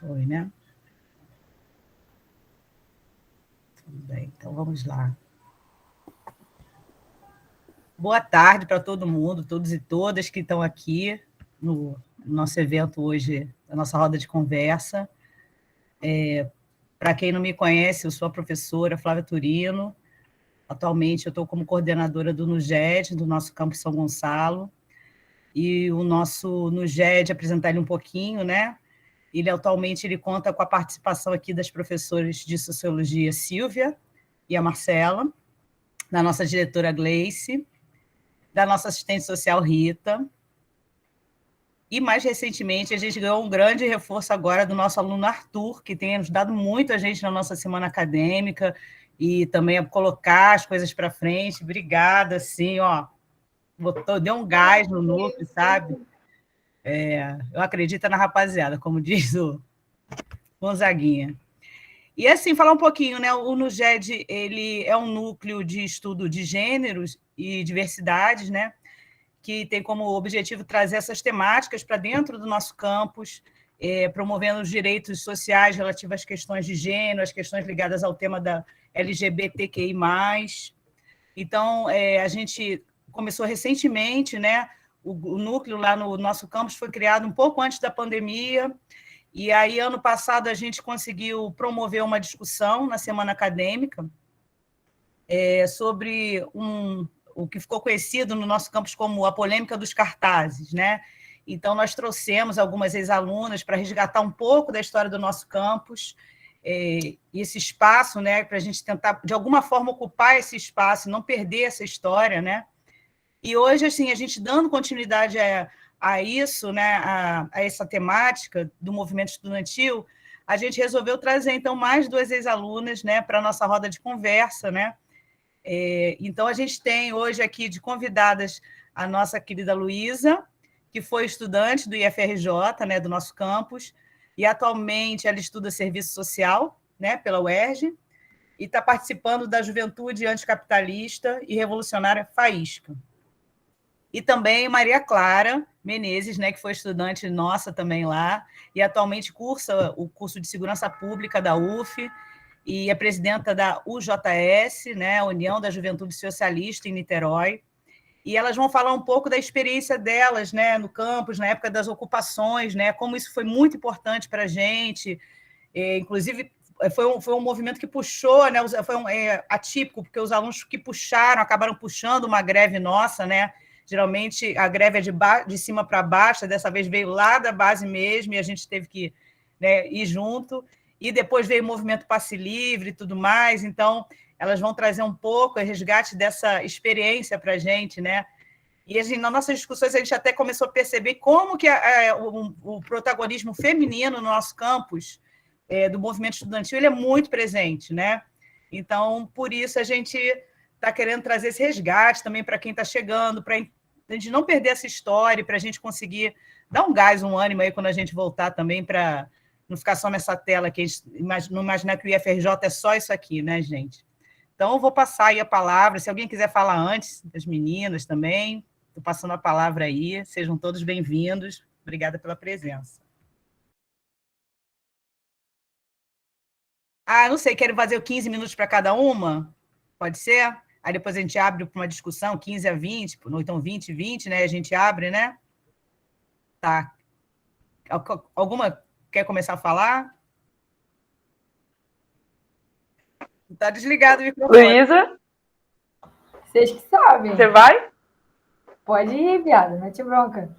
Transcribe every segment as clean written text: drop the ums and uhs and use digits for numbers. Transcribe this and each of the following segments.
Foi, né? Tudo bem, então vamos lá. Boa tarde para todo mundo, todos e todas que estão aqui no nosso evento hoje, a nossa roda de conversa. Para quem não me conhece, eu sou a professora Flávia Turino. Atualmente eu estou como coordenadora do NUGED, do nosso campus São Gonçalo. E o nosso NUGED, apresentar ele um pouquinho, né? Ele atualmente conta com a participação aqui das professoras de Sociologia Silvia e a Marcela, da nossa diretora Gleice, da nossa assistente social Rita, e mais recentemente a gente ganhou um grande reforço agora do nosso aluno Arthur, que tem ajudado muito a gente na nossa semana acadêmica e também a colocar as coisas para frente. Obrigada, assim, ó, deu um gás no núcleo, sabe? Eu acredito na rapaziada, como diz o Gonzaguinha. E assim, falar um pouquinho, né? O NUGED, ele é um núcleo de estudo de gêneros e diversidades, né? Que tem como objetivo trazer essas temáticas para dentro do nosso campus, promovendo os direitos sociais relativos às questões de gênero, as questões ligadas ao tema da LGBTQI+. Então, a gente começou recentemente, né? O núcleo lá no nosso campus foi criado um pouco antes da pandemia, e aí, ano passado, a gente conseguiu promover uma discussão na semana acadêmica sobre o que ficou conhecido no nosso campus como a polêmica dos cartazes, né? Então, nós trouxemos algumas ex-alunas para resgatar um pouco da história do nosso campus, e esse espaço, né, para a gente tentar, de alguma forma, ocupar esse espaço, não perder essa história, né? E hoje, assim, a gente dando continuidade a isso, né, a essa temática do movimento estudantil, a gente resolveu trazer, então, mais duas ex-alunas, né, para a nossa roda de conversa, né? Então, a gente tem hoje aqui de convidadas a nossa querida Luísa, que foi estudante do IFRJ, né, do nosso campus, e atualmente ela estuda serviço social, né, pela UERJ, e está participando da Juventude Anticapitalista e Revolucionária Faísca. E também Maria Clara Menezes, né, que foi estudante nossa também lá, e atualmente cursa o curso de Segurança Pública da UF, e é presidenta da UJS, né, União da Juventude Socialista, em Niterói. E elas vão falar um pouco da experiência delas, né, no campus, na época das ocupações, né, como isso foi muito importante para a gente. Inclusive, foi um movimento que puxou, né, foi atípico, porque os alunos que puxaram, acabaram puxando uma greve nossa, né? Geralmente a greve é de cima para baixo, dessa vez veio lá da base mesmo, e a gente teve que, né, ir junto. E depois veio o movimento Passe Livre e tudo mais, então elas vão trazer um pouco o resgate dessa experiência para a gente, né? E assim, nas nossas discussões a gente até começou a perceber como que o protagonismo feminino no nosso campus, do movimento estudantil, ele é muito presente, né? Então, por isso, a gente está querendo trazer esse resgate também para quem está chegando, para a gente não perder essa história, para a gente conseguir dar um gás, um ânimo aí quando a gente voltar também, para não ficar só nessa tela, que a gente não imaginar que o IFRJ é só isso aqui, né, gente? Então, eu vou passar aí a palavra, se alguém quiser falar antes, das meninas também, estou passando a palavra aí, sejam todos bem-vindos, obrigada pela presença. Não sei, querem fazer 15 minutos para cada uma? Pode ser? Aí depois a gente abre para uma discussão, 15 a 20, ou então 20 a 20, né? A gente abre, né? Tá. Alguma quer começar a falar? Está desligado o microfone. Luísa? Vocês que sabem. Você vai? Pode ir, viado, mete bronca.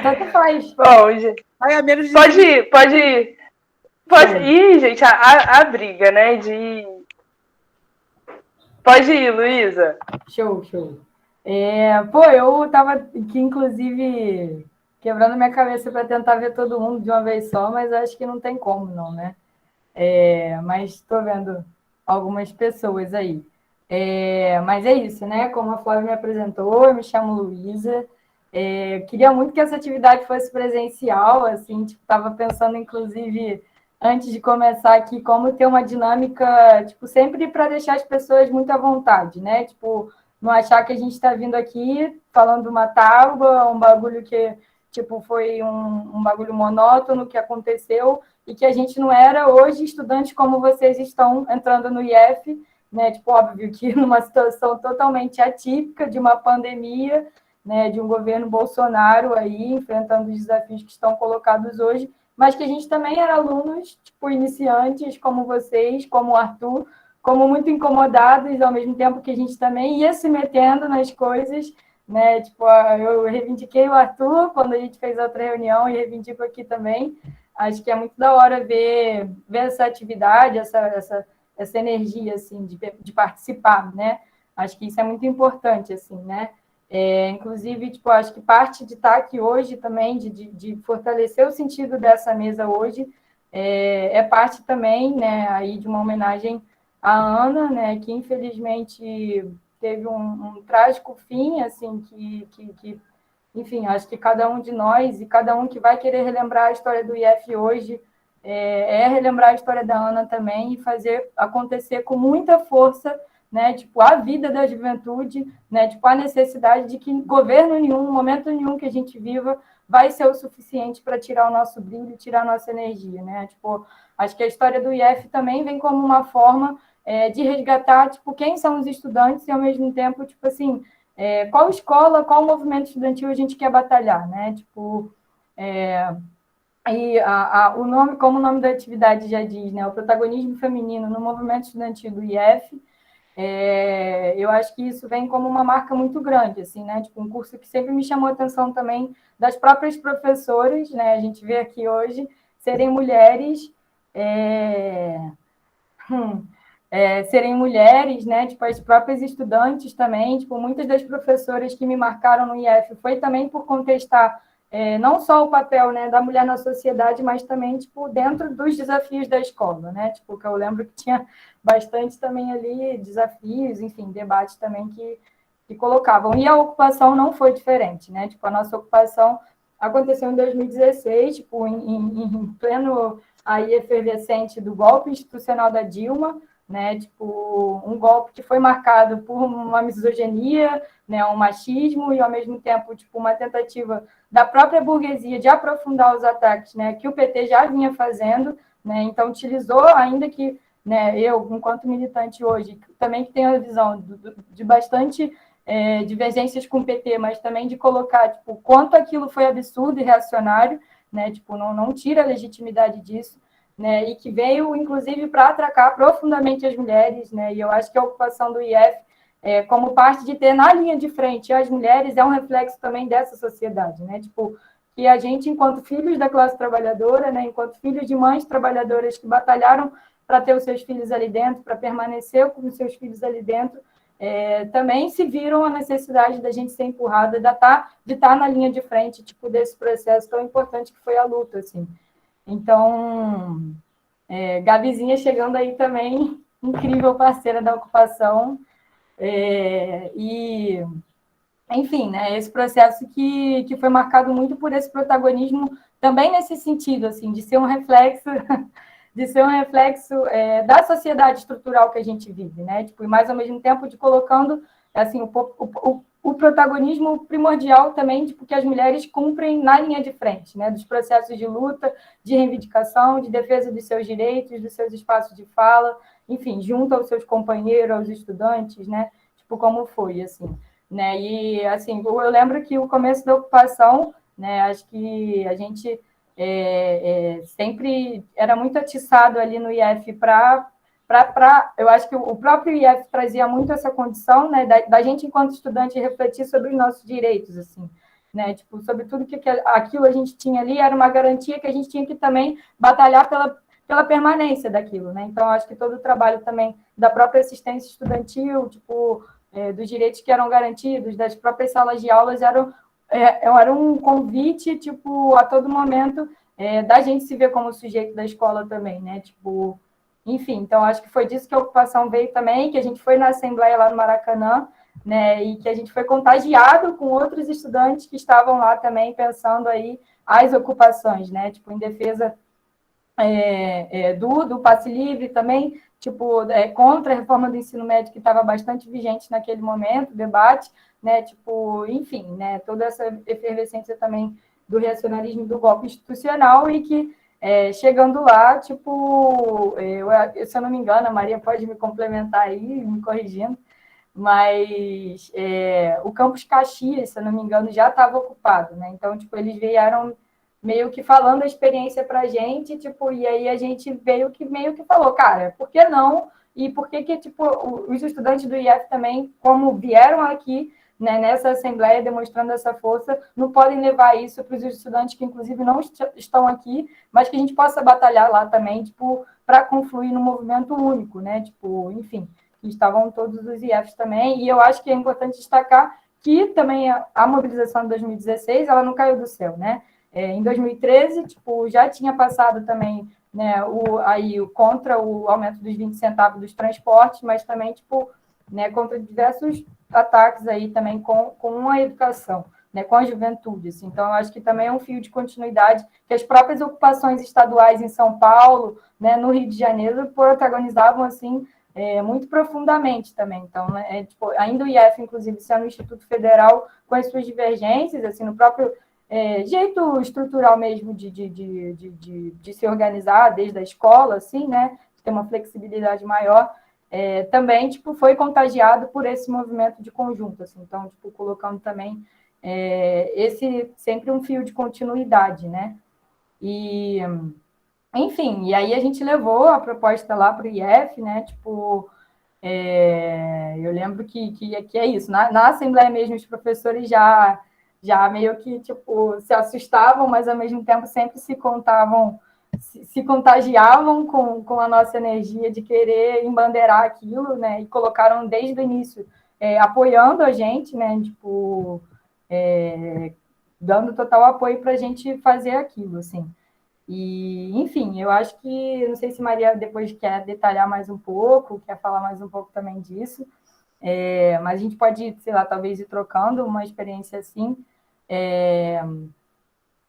Tanto faz. Bom, gente. Pode ir. Pode ir, gente, a briga, né? Pode ir, Luísa. Show. Eu tava aqui, inclusive, quebrando minha cabeça para tentar ver todo mundo de uma vez só, mas acho que não tem como, não, né? Mas estou vendo algumas pessoas aí. Mas é isso, né? Como a Flávia me apresentou, eu me chamo Luísa. Queria muito que essa atividade fosse presencial, assim, estava pensando, inclusive, antes de começar aqui, como ter uma dinâmica, sempre para deixar as pessoas muito à vontade, né? Não achar que a gente está vindo aqui falando uma tábua, um bagulho que tipo, foi um bagulho monótono que aconteceu e que a gente não era hoje estudante como vocês estão entrando no IF, né? Tipo, óbvio que numa situação totalmente atípica de uma pandemia, né? De um governo Bolsonaro aí enfrentando os desafios que estão colocados hoje, mas que a gente também era alunos, tipo, iniciantes, como vocês, como o Arthur, como muito incomodados, ao mesmo tempo que a gente também ia se metendo nas coisas, né? Tipo, eu reivindiquei o Arthur quando a gente fez outra reunião e reivindico aqui também. Acho que é muito da hora ver essa atividade, essa energia, assim, de participar, né? Acho que isso é muito importante, assim, né? Inclusive, tipo, acho que parte de estar aqui hoje também, de fortalecer o sentido dessa mesa hoje, é parte também, né, aí de uma homenagem à Ana, né, que infelizmente teve um trágico fim, assim, enfim, acho que cada um de nós e cada um que vai querer relembrar a história do IF hoje relembrar a história da Ana também e fazer acontecer com muita força, né, tipo, a vida da juventude, né, tipo, a necessidade de que governo nenhum, momento nenhum que a gente viva vai ser o suficiente para tirar o nosso brilho, tirar a nossa energia, né, tipo, acho que a história do IF também vem como uma forma de resgatar, tipo, quem são os estudantes e, ao mesmo tempo, tipo assim, qual escola, qual movimento estudantil a gente quer batalhar, né, tipo, o nome, como o nome da atividade já diz, né, o protagonismo feminino no movimento estudantil do IF, eu acho que isso vem como uma marca muito grande, assim, né, tipo, um curso que sempre me chamou a atenção também das próprias professoras, né, a gente vê aqui hoje, serem mulheres, serem mulheres, né, tipo, as próprias estudantes também, tipo, muitas das professoras que me marcaram no IF foi também por contestar não só o papel, né, da mulher na sociedade, mas também, tipo, dentro dos desafios da escola, né, tipo, que eu lembro que tinha bastante também ali desafios, enfim, debates também que colocavam. E a ocupação não foi diferente, né, tipo, a nossa ocupação aconteceu em 2016, tipo, em pleno aí efervescente do golpe institucional da Dilma, né, tipo, um golpe que foi marcado por uma misoginia, né, um machismo e, ao mesmo tempo, tipo, uma tentativa da própria burguesia de aprofundar os ataques, né, que o PT já vinha fazendo, né, então utilizou, ainda que, né, eu, enquanto militante hoje, também que tenho a visão de bastante divergências com o PT, mas também de colocar, tipo, quanto aquilo foi absurdo e reacionário, né, tipo, não tira a legitimidade disso, né, e que veio, inclusive, para atracar profundamente as mulheres, né, e eu acho que a ocupação do IF, como parte de ter na linha de frente as mulheres, é um reflexo também dessa sociedade, né, tipo, que a gente, enquanto filhos da classe trabalhadora, né, enquanto filhos de mães trabalhadoras que batalharam para ter os seus filhos ali dentro, para permanecer com os seus filhos ali dentro, também se viram a necessidade da gente ser empurrada, de estar na linha de frente, tipo, desse processo tão importante que foi a luta, assim. Então, Gabizinha chegando aí também, incrível parceira da ocupação, e, enfim, né, esse processo que foi marcado muito por esse protagonismo, também nesse sentido, assim, de ser um reflexo da sociedade estrutural que a gente vive, né, tipo, e mais ao mesmo tempo de colocando, assim, o protagonismo primordial também, tipo, que as mulheres cumprem na linha de frente, né, dos processos de luta, de reivindicação, de defesa dos seus direitos, dos seus espaços de fala, enfim, junto aos seus companheiros, aos estudantes, né, tipo, como foi, assim, né, e, assim, eu lembro que o começo da ocupação, né, acho que a gente sempre era muito atiçado ali no IF eu acho que o próprio IF trazia muito essa condição, né, da gente, enquanto estudante, refletir sobre os nossos direitos, assim, né, tipo, sobre tudo que aquilo a gente tinha ali, era uma garantia que a gente tinha que também batalhar pela permanência daquilo, né, então acho que todo o trabalho também da própria assistência estudantil, tipo, dos direitos que eram garantidos, das próprias salas de aulas, era um convite, tipo, a todo momento, da gente se ver como sujeito da escola também, né, tipo, enfim, então acho que foi disso que a ocupação veio também, que a gente foi na Assembleia lá no Maracanã, né, e que a gente foi contagiado com outros estudantes que estavam lá também pensando aí as ocupações, né, tipo, em defesa do passe livre também, tipo, contra a reforma do ensino médio que estava bastante vigente naquele momento, debate, né, tipo, enfim, né, toda essa efervescência também do reacionarismo do golpe institucional e que, chegando lá, tipo, se eu não me engano, a Maria pode me complementar aí, me corrigindo, mas o campus Caxias, se eu não me engano, já estava ocupado, né? Então, tipo, eles vieram meio que falando a experiência para a gente, tipo, e aí a gente meio que falou, cara, por que não? E por que tipo, os estudantes do IF também, como vieram aqui, né, nessa assembleia demonstrando essa força, não podem levar isso para os estudantes que, inclusive, não estão aqui, mas que a gente possa batalhar lá também, tipo, para confluir no movimento único, né? Tipo, enfim, estavam todos os IFs também, e eu acho que é importante destacar que também a mobilização de 2016, ela não caiu do céu, né? Em 2013, tipo, já tinha passado também, né, contra o aumento dos 20 centavos dos transportes, mas também, tipo, né, contra diversos ataques aí também com a educação, né, com a juventude. Assim. Então, eu acho que também é um fio de continuidade que as próprias ocupações estaduais em São Paulo, né, no Rio de Janeiro, protagonizavam, assim, muito profundamente também. Então, né, tipo, ainda o IF, inclusive, sendo um Instituto Federal com as suas divergências, assim, no próprio jeito estrutural mesmo de se organizar desde a escola, assim, né, de ter uma flexibilidade maior, também, tipo, foi contagiado por esse movimento de conjunto, assim, então, tipo, colocando também esse sempre um fio de continuidade, né, e, enfim, e aí a gente levou a proposta lá para o IF, né, tipo, eu lembro que é isso, na Assembleia mesmo, os professores já meio que, tipo, se assustavam, mas, ao mesmo tempo, sempre se contagiavam com a nossa energia de querer embandeirar aquilo, né, e colocaram desde o início, apoiando a gente, né, tipo, dando total apoio para a gente fazer aquilo, assim. E, enfim, eu acho que, não sei se Maria depois quer detalhar mais um pouco, quer falar mais um pouco também disso, mas a gente pode, sei lá, talvez ir trocando uma experiência assim.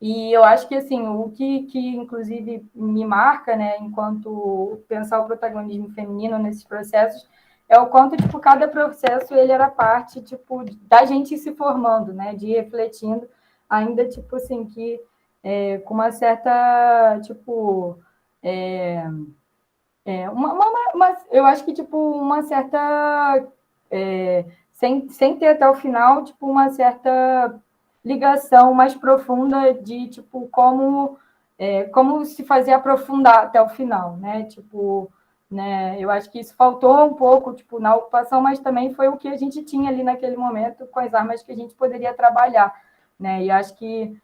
E eu acho que, assim, o que inclusive me marca, né, enquanto pensar o protagonismo feminino nesses processos, é o quanto, tipo, cada processo ele era parte, tipo, da gente se formando, né, de ir refletindo, ainda, tipo, assim, que com uma certa, tipo, eu acho que, tipo, uma certa, sem ter até o final, tipo, uma certa ligação mais profunda de, tipo, como se fazia aprofundar até o final, né, tipo, né, eu acho que isso faltou um pouco, tipo, na ocupação, mas também foi o que a gente tinha ali naquele momento com as armas que a gente poderia trabalhar, né, e acho que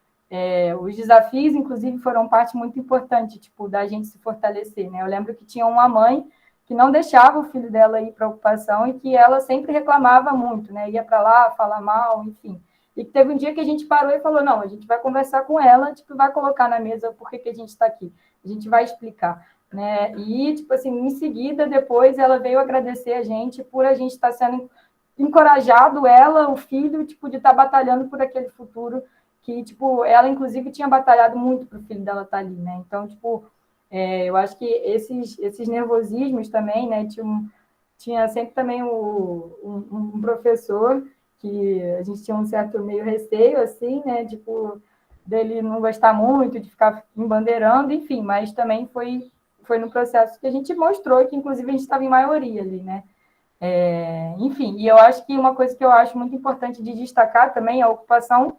os desafios, inclusive, foram parte muito importante, tipo, da gente se fortalecer, né? Eu lembro que tinha uma mãe que não deixava o filho dela ir para a ocupação e que ela sempre reclamava muito, né? Ia para lá, falar mal, enfim. E que teve um dia que a gente parou e falou, não, a gente vai conversar com ela, tipo, vai colocar na mesa por que a gente está aqui. A gente vai explicar, né? E, tipo assim, em seguida, depois, ela veio agradecer a gente por a gente estar sendo encorajado, ela, o filho, tipo, de estar batalhando por aquele futuro que, tipo, ela, inclusive, tinha batalhado muito para o filho dela estar ali, né? Então, tipo, eu acho que esses nervosismos também, né? Tinha sempre também um professor que a gente tinha um certo meio receio, assim, né? Tipo, dele não gostar muito, de ficar embandeirando, enfim, mas também foi no processo que a gente mostrou que, inclusive, a gente estava em maioria ali, né? Enfim, e eu acho que uma coisa que eu acho muito importante de destacar também é a ocupação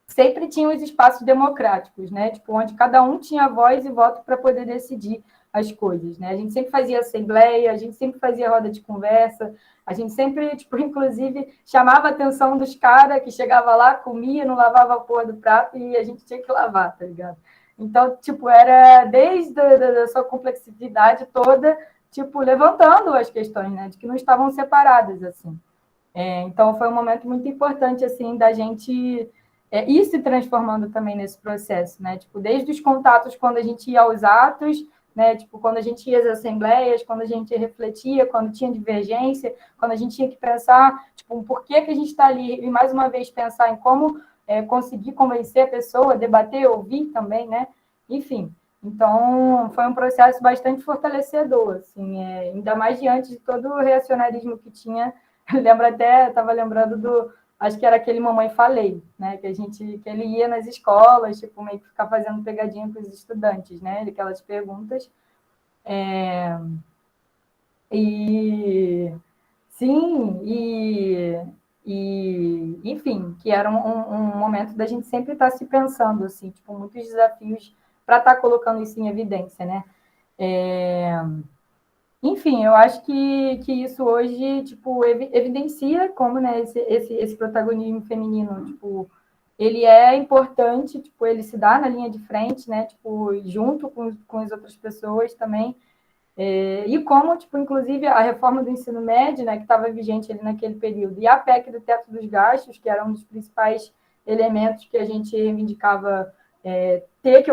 sempre tinha os espaços democráticos, né? Tipo, onde cada um tinha voz e voto para poder decidir as coisas, né? A gente sempre fazia assembleia, a gente sempre fazia roda de conversa, a gente sempre, tipo, inclusive, chamava a atenção dos caras que chegava lá, comia, não lavava a porra do prato e a gente tinha que lavar, tá ligado? Então, tipo, era desde a sua complexidade toda, tipo, levantando as questões, né? De que não estavam separadas, assim. Então, foi um momento muito importante, assim, da gente ir se transformando também nesse processo, né? Tipo, desde os contatos quando a gente ia aos atos, né? Tipo, quando a gente ia às assembleias, quando a gente refletia, quando tinha divergência, quando a gente tinha que pensar, tipo, por que a gente está ali, e mais uma vez pensar em como conseguir convencer a pessoa, debater, ouvir também, né? Enfim, então foi um processo bastante fortalecedor, assim, ainda mais diante de todo o reacionarismo que tinha. Eu lembro até, estava lembrando acho que era aquele Mamãe Falei, né? Que ele ia nas escolas, tipo, meio que ficar fazendo pegadinha com os estudantes, né? Aquelas perguntas. E sim, enfim, que era um momento da gente sempre estar se pensando, assim, tipo, muitos desafios para estar colocando isso em evidência, né? Enfim, eu acho que isso hoje, tipo, evidencia como, né, esse protagonismo feminino, tipo, ele é importante, tipo, ele se dá na linha de frente, né, tipo, junto com as outras pessoas também, e como, tipo, inclusive, a reforma do ensino médio, né, que estava vigente ali naquele período, e a PEC do teto dos gastos, que era um dos principais elementos que a gente reivindicava ter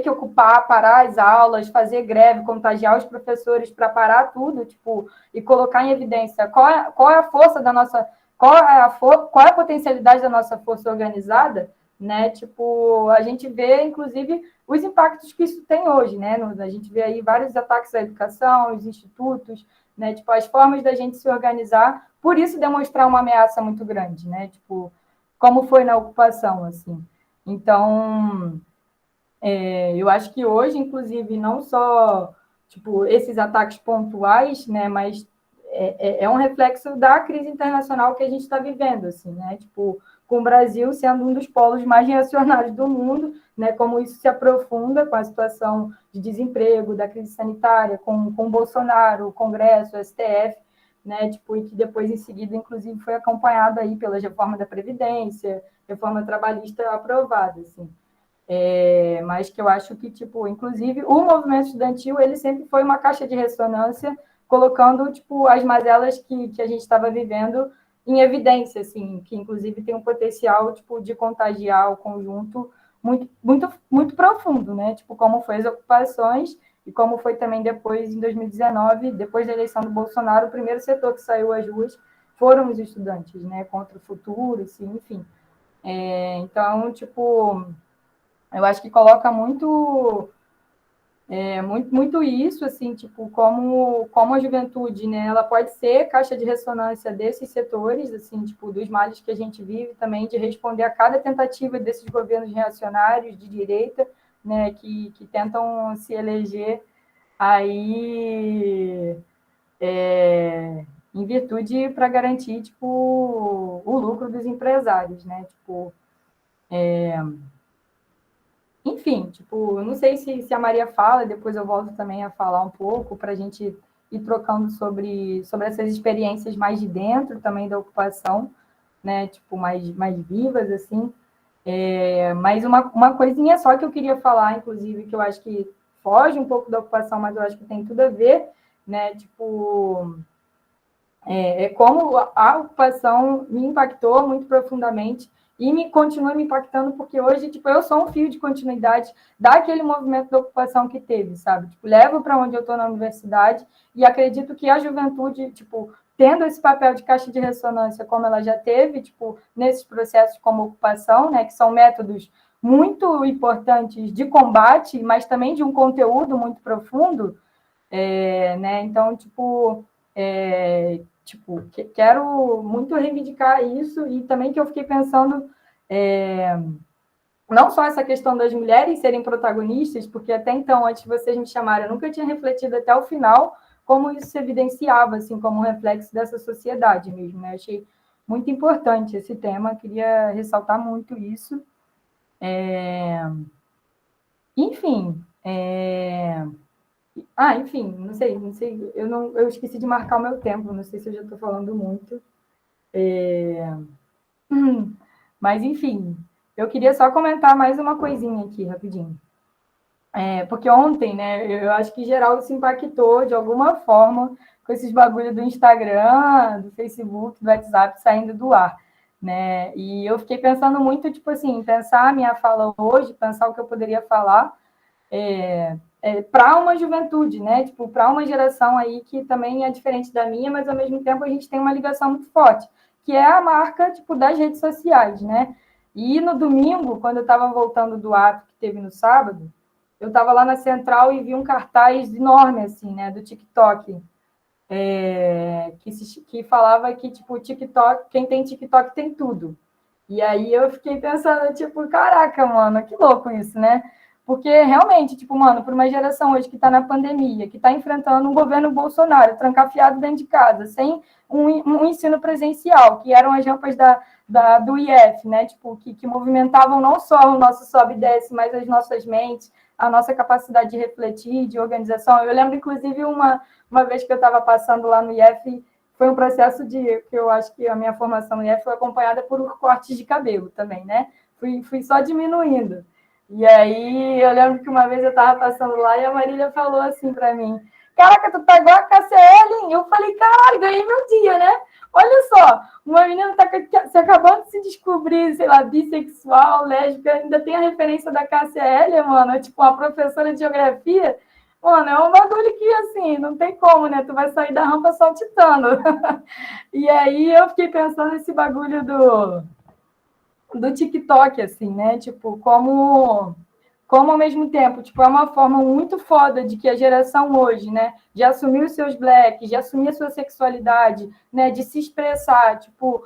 que ocupar, parar as aulas, fazer greve, contagiar os professores para parar tudo, tipo, e colocar em evidência qual é a força da nossa, qual é a potencialidade da nossa força organizada, né? Tipo, a gente vê, inclusive, os impactos que isso tem hoje, né? A gente vê aí vários ataques à educação, os institutos, né? Tipo, as formas da gente se organizar, por isso demonstrar uma ameaça muito grande, né? Tipo, como foi na ocupação, assim. Então, eu acho que hoje, inclusive, não só tipo, esses ataques pontuais, né, mas é um reflexo da crise internacional que a gente está vivendo, assim, né? Tipo, com o Brasil sendo um dos polos mais reacionários do mundo, né? Como isso se aprofunda com a situação de desemprego, da crise sanitária, com o Bolsonaro, o Congresso, o STF, né? Tipo, e que depois, em seguida, inclusive, foi acompanhado aí pela reforma da Previdência, reforma trabalhista aprovada, assim. Mas que eu acho que, tipo, inclusive, o movimento estudantil, ele sempre foi uma caixa de ressonância, colocando, tipo, as mazelas que a gente estava vivendo em evidência, assim, que, inclusive, tem um potencial, tipo, de contagiar o conjunto muito, muito, muito profundo, né? Tipo, como foi as ocupações e como foi também depois, em 2019, depois da eleição do Bolsonaro, o primeiro setor que saiu às ruas foram os estudantes, né? Contra o futuro, assim, enfim. Então, tipo, eu acho que coloca muito isso, assim, tipo, como a juventude, né, ela pode ser caixa de ressonância desses setores, assim, tipo, dos males que a gente vive também, de responder a cada tentativa desses governos reacionários de direita, né, que tentam se eleger aí em virtude para garantir, tipo, o lucro dos empresários, né, tipo, enfim, tipo, eu não sei se a Maria fala, depois eu volto também a falar um pouco para a gente ir trocando sobre essas experiências mais de dentro também da ocupação, né? Tipo, mais vivas, assim. Mas uma coisinha só que eu queria falar, inclusive, que eu acho que foge um pouco da ocupação, mas eu acho que tem tudo a ver, né? Tipo, como a ocupação me impactou muito profundamente e continua me impactando, porque hoje, tipo, eu sou um fio de continuidade daquele movimento da ocupação que teve, sabe? Tipo, levo para onde eu estou na universidade e acredito que a juventude, tipo, tendo esse papel de caixa de ressonância, como ela já teve, tipo, nesses processos como ocupação, né, que são métodos muito importantes de combate, mas também de um conteúdo muito profundo, né? Então, tipo, quero muito reivindicar isso e também que eu fiquei pensando não só essa questão das mulheres serem protagonistas, porque até então, antes de vocês me chamarem, eu nunca tinha refletido até o final como isso se evidenciava, assim, como um reflexo dessa sociedade mesmo, né? Achei muito importante esse tema, queria ressaltar muito isso. Enfim, enfim, não sei, eu esqueci de marcar o meu tempo, não sei se eu já estou falando muito. Mas, enfim, eu queria só comentar mais uma coisinha aqui, rapidinho. Porque ontem, né, eu acho que geral se impactou de alguma forma com esses bagulho do Instagram, do Facebook, do WhatsApp saindo do ar, né? E eu fiquei pensando muito, tipo assim, pensar a minha fala hoje, pensar o que eu poderia falar, para uma juventude, né? Tipo, para uma geração aí que também é diferente da minha, mas ao mesmo tempo a gente tem uma ligação muito forte, que é a marca, tipo, das redes sociais, né? E no domingo, quando eu estava voltando do ato que teve no sábado, eu estava lá na Central e vi um cartaz enorme, assim, né, do TikTok, que falava que, tipo, TikTok, quem tem TikTok tem tudo. E aí eu fiquei pensando, tipo, caraca, mano, que louco isso, né? Porque realmente, tipo, mano, para uma geração hoje que está na pandemia, que está enfrentando um governo Bolsonaro, trancafiado dentro de casa, sem um ensino presencial, que eram as rampas do IF, né? Tipo, que movimentavam não só o nosso sobe e desce, mas as nossas mentes, a nossa capacidade de refletir, de organização. Eu lembro, inclusive, uma vez que eu estava passando lá no IF, foi um processo que eu acho que a minha formação no IF foi acompanhada por cortes de cabelo também, né? Fui só diminuindo. E aí eu lembro que uma vez eu estava passando lá e a Marília falou assim para mim: Caraca, tu tá igual a KCL? Eu falei: Caralho, ganhei meu dia, né? Olha só, uma menina tá se acabando de se descobrir, sei lá, bissexual, lésbica, ainda tem a referência da KCL, mano, tipo, uma professora de geografia. Mano, é um bagulho que, assim, não tem como, né? Tu vai sair da rampa saltitando. E aí eu fiquei pensando nesse bagulho do TikTok, assim, né? Tipo, como ao mesmo tempo, tipo, é uma forma muito foda de que a geração hoje, né, de assumir os seus blacks, de assumir a sua sexualidade, né, de se expressar, tipo,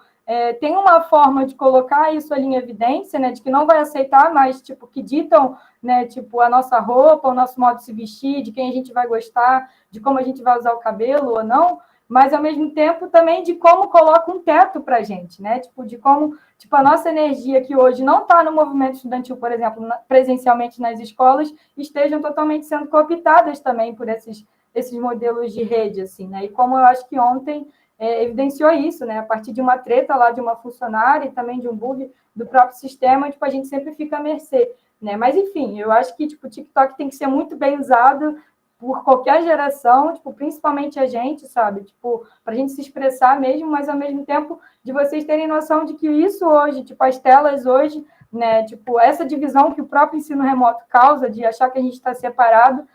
tem uma forma de colocar isso ali em evidência, né, de que não vai aceitar mais, tipo, que ditam, né, tipo, a nossa roupa, o nosso modo de se vestir, de quem a gente vai gostar, de como a gente vai usar o cabelo ou não, mas ao mesmo tempo também de como coloca um teto para a gente, né, tipo, de como tipo, a nossa energia que hoje não está no movimento estudantil, por exemplo, presencialmente nas escolas, estejam totalmente sendo cooptadas também por esses modelos de rede, assim, né? E como eu acho que ontem evidenciou isso, né? A partir de uma treta lá de uma funcionária e também de um bug do próprio sistema, tipo, a gente sempre fica à mercê, né? Mas, enfim, eu acho que, tipo, o TikTok tem que ser muito bem usado por qualquer geração, tipo, principalmente a gente, sabe? Tipo, para a gente se expressar mesmo, mas ao mesmo tempo de vocês terem noção de que isso hoje, tipo, as telas hoje, né, tipo, essa divisão que o próprio ensino remoto causa, de achar que a gente está separado,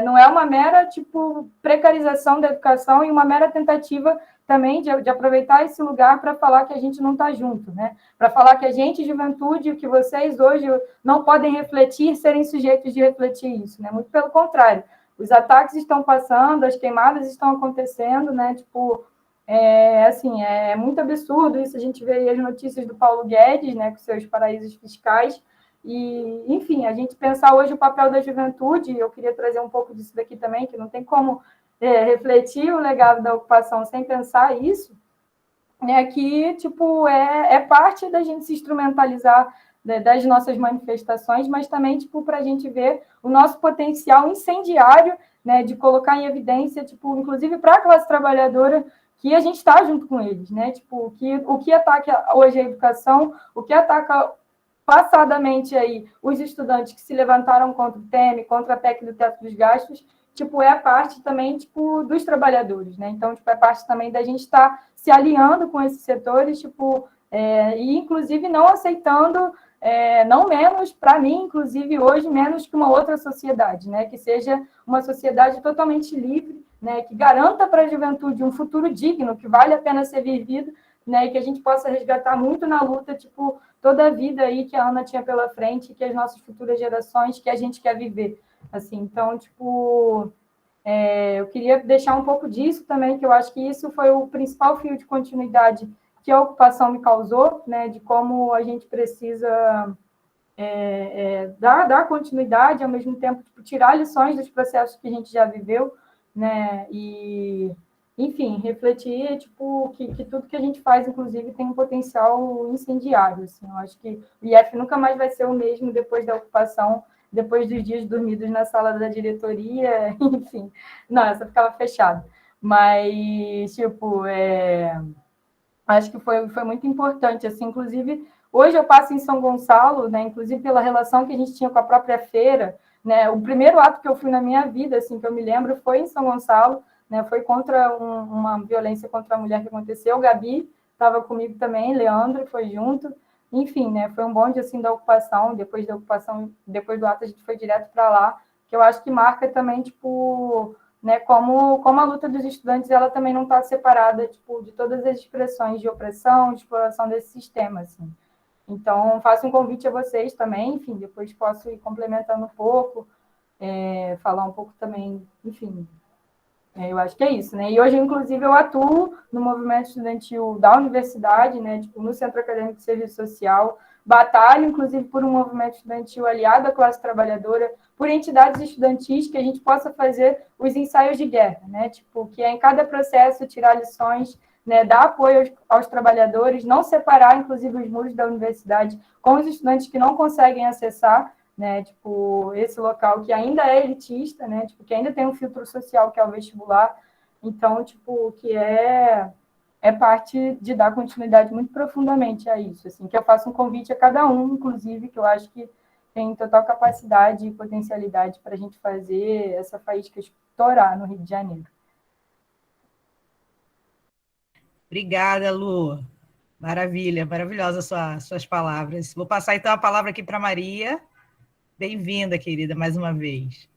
não é uma mera, tipo, precarização da educação e uma mera tentativa também de aproveitar esse lugar para falar que a gente não está junto, né? Para falar que a gente, juventude, o que vocês hoje não podem refletir, serem sujeitos de refletir isso, né? Muito pelo contrário. Os ataques estão passando, as queimadas estão acontecendo, né? Tipo, assim, é muito absurdo isso. A gente vê aí as notícias do Paulo Guedes, né, com seus paraísos fiscais. E, enfim, a gente pensar hoje o papel da juventude, eu queria trazer um pouco disso daqui também, que não tem como refletir o legado da ocupação sem pensar isso, né, que, tipo, é parte da gente se instrumentalizar das nossas manifestações, mas também, tipo, para a gente ver o nosso potencial incendiário, né, de colocar em evidência, tipo, inclusive para a classe trabalhadora, que a gente está junto com eles, né, tipo, o que ataca hoje a educação, o que ataca passadamente aí os estudantes que se levantaram contra o TEM, contra a PEC do teto dos gastos, tipo, é a parte também, tipo, dos trabalhadores, né? Então, tipo, é parte também da gente estar se alinhando com esses setores, tipo, e inclusive não aceitando, não menos, para mim, inclusive hoje, menos que uma outra sociedade, né? Que seja uma sociedade totalmente livre, né? Que garanta para a juventude um futuro digno, que vale a pena ser vivido, né? E que a gente possa resgatar muito na luta, tipo, toda a vida aí que a Ana tinha pela frente, que as nossas futuras gerações, que a gente quer viver. Assim, então, tipo, eu queria deixar um pouco disso também, que eu acho que isso foi o principal fio de continuidade que a ocupação me causou, né, de como a gente precisa dar continuidade, ao mesmo tempo, tipo, tirar lições dos processos que a gente já viveu, né, e, enfim, refletir, tipo, que tudo que a gente faz, inclusive, tem um potencial incendiário, assim. Eu acho que o IF nunca mais vai ser o mesmo depois da ocupação, depois dos dias dormidos na sala da diretoria, enfim. Não, essa ficava fechada. Mas, tipo, acho que foi muito importante, assim, inclusive, hoje eu passo em São Gonçalo, né, inclusive pela relação que a gente tinha com a própria feira, né, o primeiro ato que eu fui na minha vida, assim, que eu me lembro, foi em São Gonçalo, né, foi contra uma violência contra a mulher que aconteceu, Gabi estava comigo também, Leandro foi junto, enfim, né, foi um bonde, assim, da ocupação, depois depois do ato a gente foi direto para lá, que eu acho que marca também, tipo, né, como a luta dos estudantes ela também não está separada, tipo, de todas as expressões de opressão, de exploração desse sistema, assim. Então, faço um convite a vocês também, enfim, depois posso ir complementando um pouco, falar um pouco também, enfim, Eu acho que é isso, né? E hoje, inclusive, eu atuo no movimento estudantil da universidade, né? Tipo, no Centro Acadêmico de Serviço Social, batalho, inclusive, por um movimento estudantil aliado à classe trabalhadora, por entidades estudantis que a gente possa fazer os ensaios de guerra, né? Tipo, que é em cada processo tirar lições, né? Dar apoio aos trabalhadores, não separar, inclusive, os muros da universidade com os estudantes que não conseguem acessar, né, tipo, esse local que ainda é elitista, né, tipo, que ainda tem um filtro social que é o vestibular, então, tipo, que é parte de dar continuidade muito profundamente a isso, assim, que eu faço um convite a cada um, inclusive, que eu acho que tem total capacidade e potencialidade para a gente fazer essa faísca estourar no Rio de Janeiro. Obrigada, Lu. Maravilha, maravilhosa suas palavras. Vou passar, então, a palavra aqui para a Maria. Bem-vinda, querida, mais uma vez.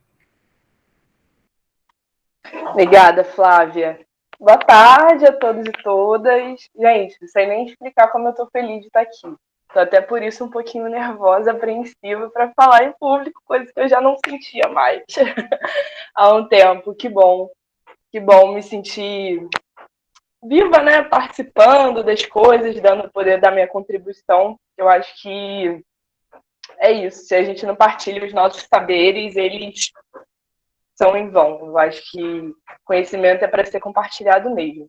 Obrigada, Flávia. Boa tarde a todos e todas. Gente, não sei nem explicar como eu estou feliz de estar aqui. Estou até por isso um pouquinho nervosa, apreensiva para falar em público, coisa que eu já não sentia mais há um tempo. Que bom me sentir viva, né? Participando das coisas, dando poder da minha contribuição. Eu acho que é isso. Se a gente não partilha os nossos saberes, eles são em vão. Eu acho que conhecimento é para ser compartilhado mesmo.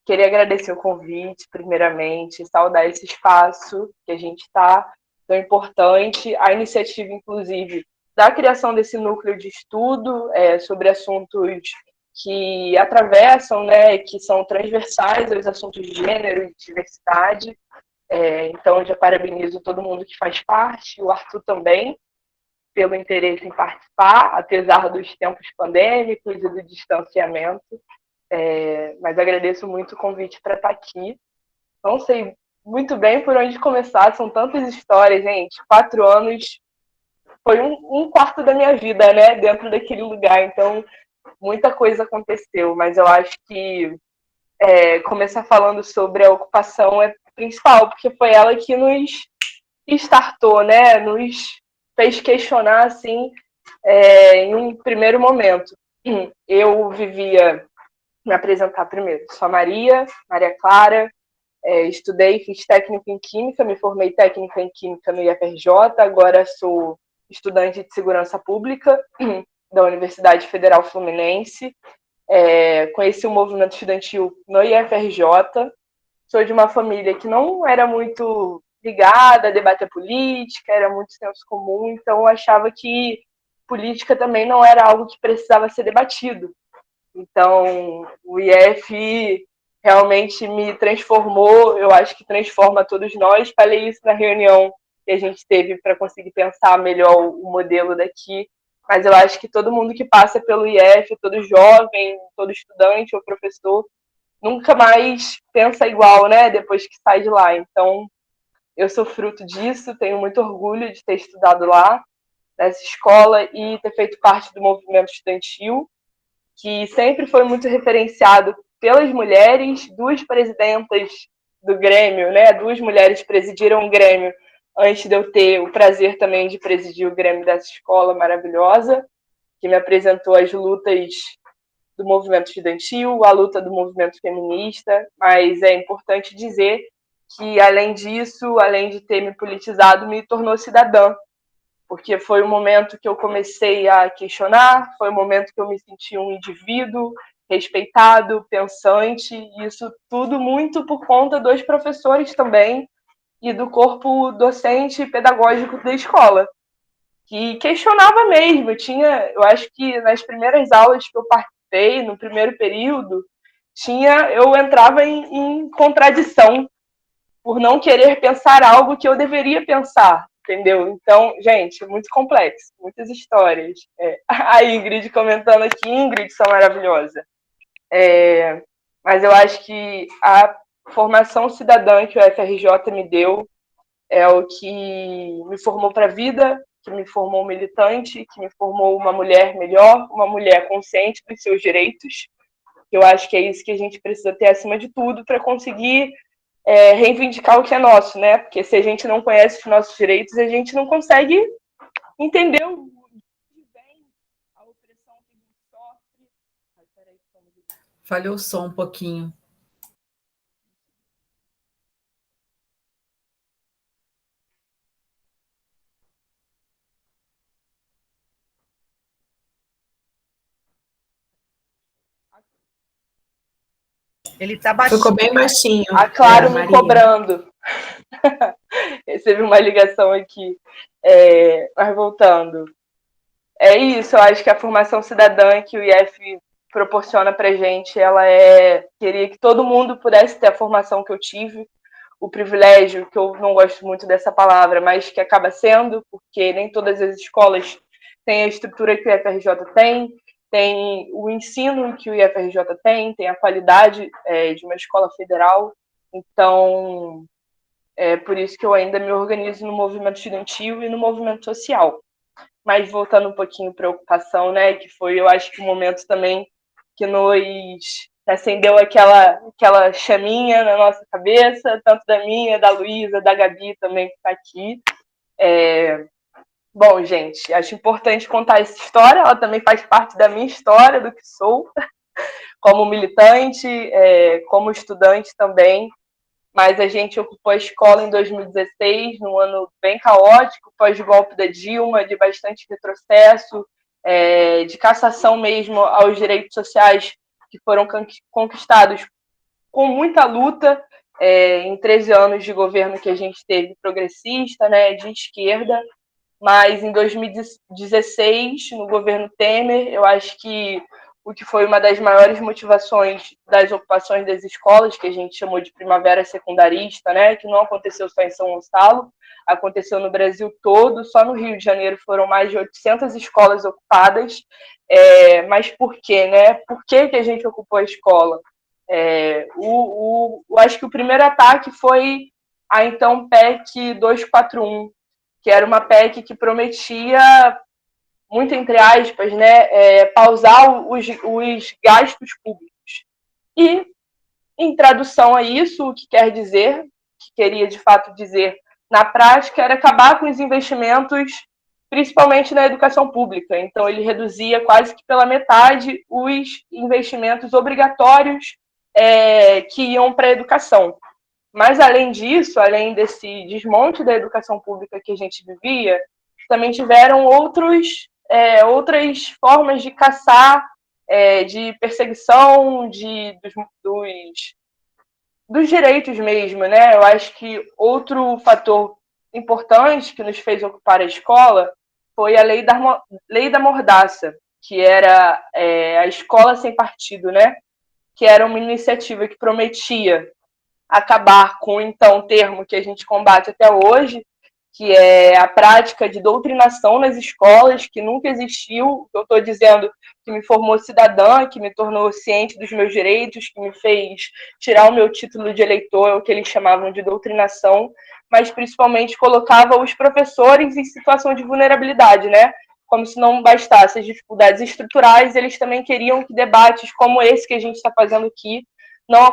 Queria agradecer o convite, primeiramente, saudar esse espaço que a gente está, tão importante, a iniciativa, inclusive, da criação desse núcleo de estudo sobre assuntos que atravessam, né, que são transversais aos assuntos de gênero e diversidade. Então, já parabenizo todo mundo que faz parte, o Arthur também, pelo interesse em participar, apesar dos tempos pandêmicos e do distanciamento. Mas agradeço muito o convite para estar aqui. Não sei muito bem por onde começar, são tantas histórias, gente. 4 anos foi um quarto da minha vida, né, dentro daquele lugar. Então, muita coisa aconteceu, mas eu acho que começar falando sobre a ocupação é principal, porque foi ela que nos startou, né, nos fez questionar, assim, em um primeiro momento. Eu vivia, me apresentar primeiro, sou a Maria Clara, estudei, fiz técnico em Química, me formei técnica em Química no IFRJ, agora sou estudante de Segurança Pública da Universidade Federal Fluminense, conheci o movimento estudantil no IFRJ, sou de uma família que não era muito ligada a debater política, era muito senso comum, então eu achava que política também não era algo que precisava ser debatido. Então, o IF realmente me transformou, eu acho que transforma todos nós. Falei isso na reunião que a gente teve para conseguir pensar melhor o modelo daqui, mas eu acho que todo mundo que passa pelo IF, todo jovem, todo estudante ou professor, nunca mais pensa igual, né, depois que sai de lá. Então, eu sou fruto disso, tenho muito orgulho de ter estudado lá, nessa escola, e ter feito parte do movimento estudantil, que sempre foi muito referenciado pelas mulheres, 2 presidentas do Grêmio, né? 2 mulheres presidiram o Grêmio antes de eu ter o prazer também de presidir o Grêmio dessa escola maravilhosa, que me apresentou as lutas do movimento estudantil, a luta do movimento feminista, mas é importante dizer que, além disso, além de ter me politizado, me tornou cidadã, porque foi o momento que eu comecei a questionar, foi o momento que eu me senti um indivíduo respeitado, pensante, e isso tudo muito por conta dos professores também e do corpo docente e pedagógico da escola, que questionava mesmo. Eu acho que nas primeiras aulas que eu participei, no primeiro período, eu entrava em contradição por não querer pensar algo que eu deveria pensar, entendeu? Então, gente, muito complexo, muitas histórias. A Ingrid comentando aqui, Ingrid, são maravilhosa. Mas eu acho que a formação cidadã que o FRJ me deu é o que me formou para a vida, que me formou militante, que me formou uma mulher melhor, uma mulher consciente dos seus direitos. Eu acho que é isso que a gente precisa ter acima de tudo para conseguir reivindicar o que é nosso, né? Porque se a gente não conhece os nossos direitos, a gente não consegue entender o que vem, a opressão que a gente sofre. Peraí, estamos Falhou o som um pouquinho. Ele está baixinho. Ficou bem baixinho. A Claro me Maria. cobrando. Recebi uma ligação aqui. Mas voltando. É isso, eu acho que a formação cidadã que o IF proporciona pra gente, queria que todo mundo pudesse ter a formação que eu tive, o privilégio, que eu não gosto muito dessa palavra, mas que acaba sendo, porque nem todas as escolas têm a estrutura que o IFRJ tem o ensino que o IFRJ tem a qualidade de uma escola federal. Então, é por isso que eu ainda me organizo no movimento estudantil e no movimento social. Mas voltando um pouquinho para a ocupação, né, que foi, eu acho que um momento também que nos acendeu aquela chaminha na nossa cabeça, tanto da minha, da Luísa, da Gabi também, que está aqui. Bom, gente, acho importante contar essa história, ela também faz parte da minha história, do que sou, como militante, como estudante também. Mas a gente ocupou a escola em 2016, num ano bem caótico, pós-golpe da Dilma, de bastante retrocesso, de cassação mesmo aos direitos sociais que foram conquistados com muita luta em 13 anos de governo que a gente teve progressista, né, de esquerda. Mas em 2016, no governo Temer, eu acho que o que foi uma das maiores motivações das ocupações das escolas, que a gente chamou de primavera secundarista, né, que não aconteceu só em São Gonçalo, aconteceu no Brasil todo, só no Rio de Janeiro foram mais de 800 escolas ocupadas. Mas por quê, né? Por que a gente ocupou a escola? Acho que o primeiro ataque foi a então PEC 241, que era uma PEC que prometia, muito entre aspas, né, pausar os gastos públicos. E, em tradução a isso, o que quer dizer, que queria de fato dizer na prática, era acabar com os investimentos, principalmente na educação pública. Então, ele reduzia quase que pela metade os investimentos obrigatórios que iam para a educação. Mas, além disso, além desse desmonte da educação pública que a gente vivia, também tiveram outras formas de caçar, de perseguição dos direitos mesmo, né? Eu acho que outro fator importante que nos fez ocupar a escola foi a lei da mordaça, que era a escola sem partido, né? Que era uma iniciativa que prometia acabar com, então, o termo que a gente combate até hoje, que é a prática de doutrinação nas escolas, que nunca existiu. Eu estou dizendo que me formou cidadã, que me tornou ciente dos meus direitos, que me fez tirar o meu título de eleitor, é o que eles chamavam de doutrinação, mas principalmente colocava os professores em situação de vulnerabilidade, né? Como se não bastasse as dificuldades estruturais, eles também queriam que debates como esse que a gente está fazendo aqui não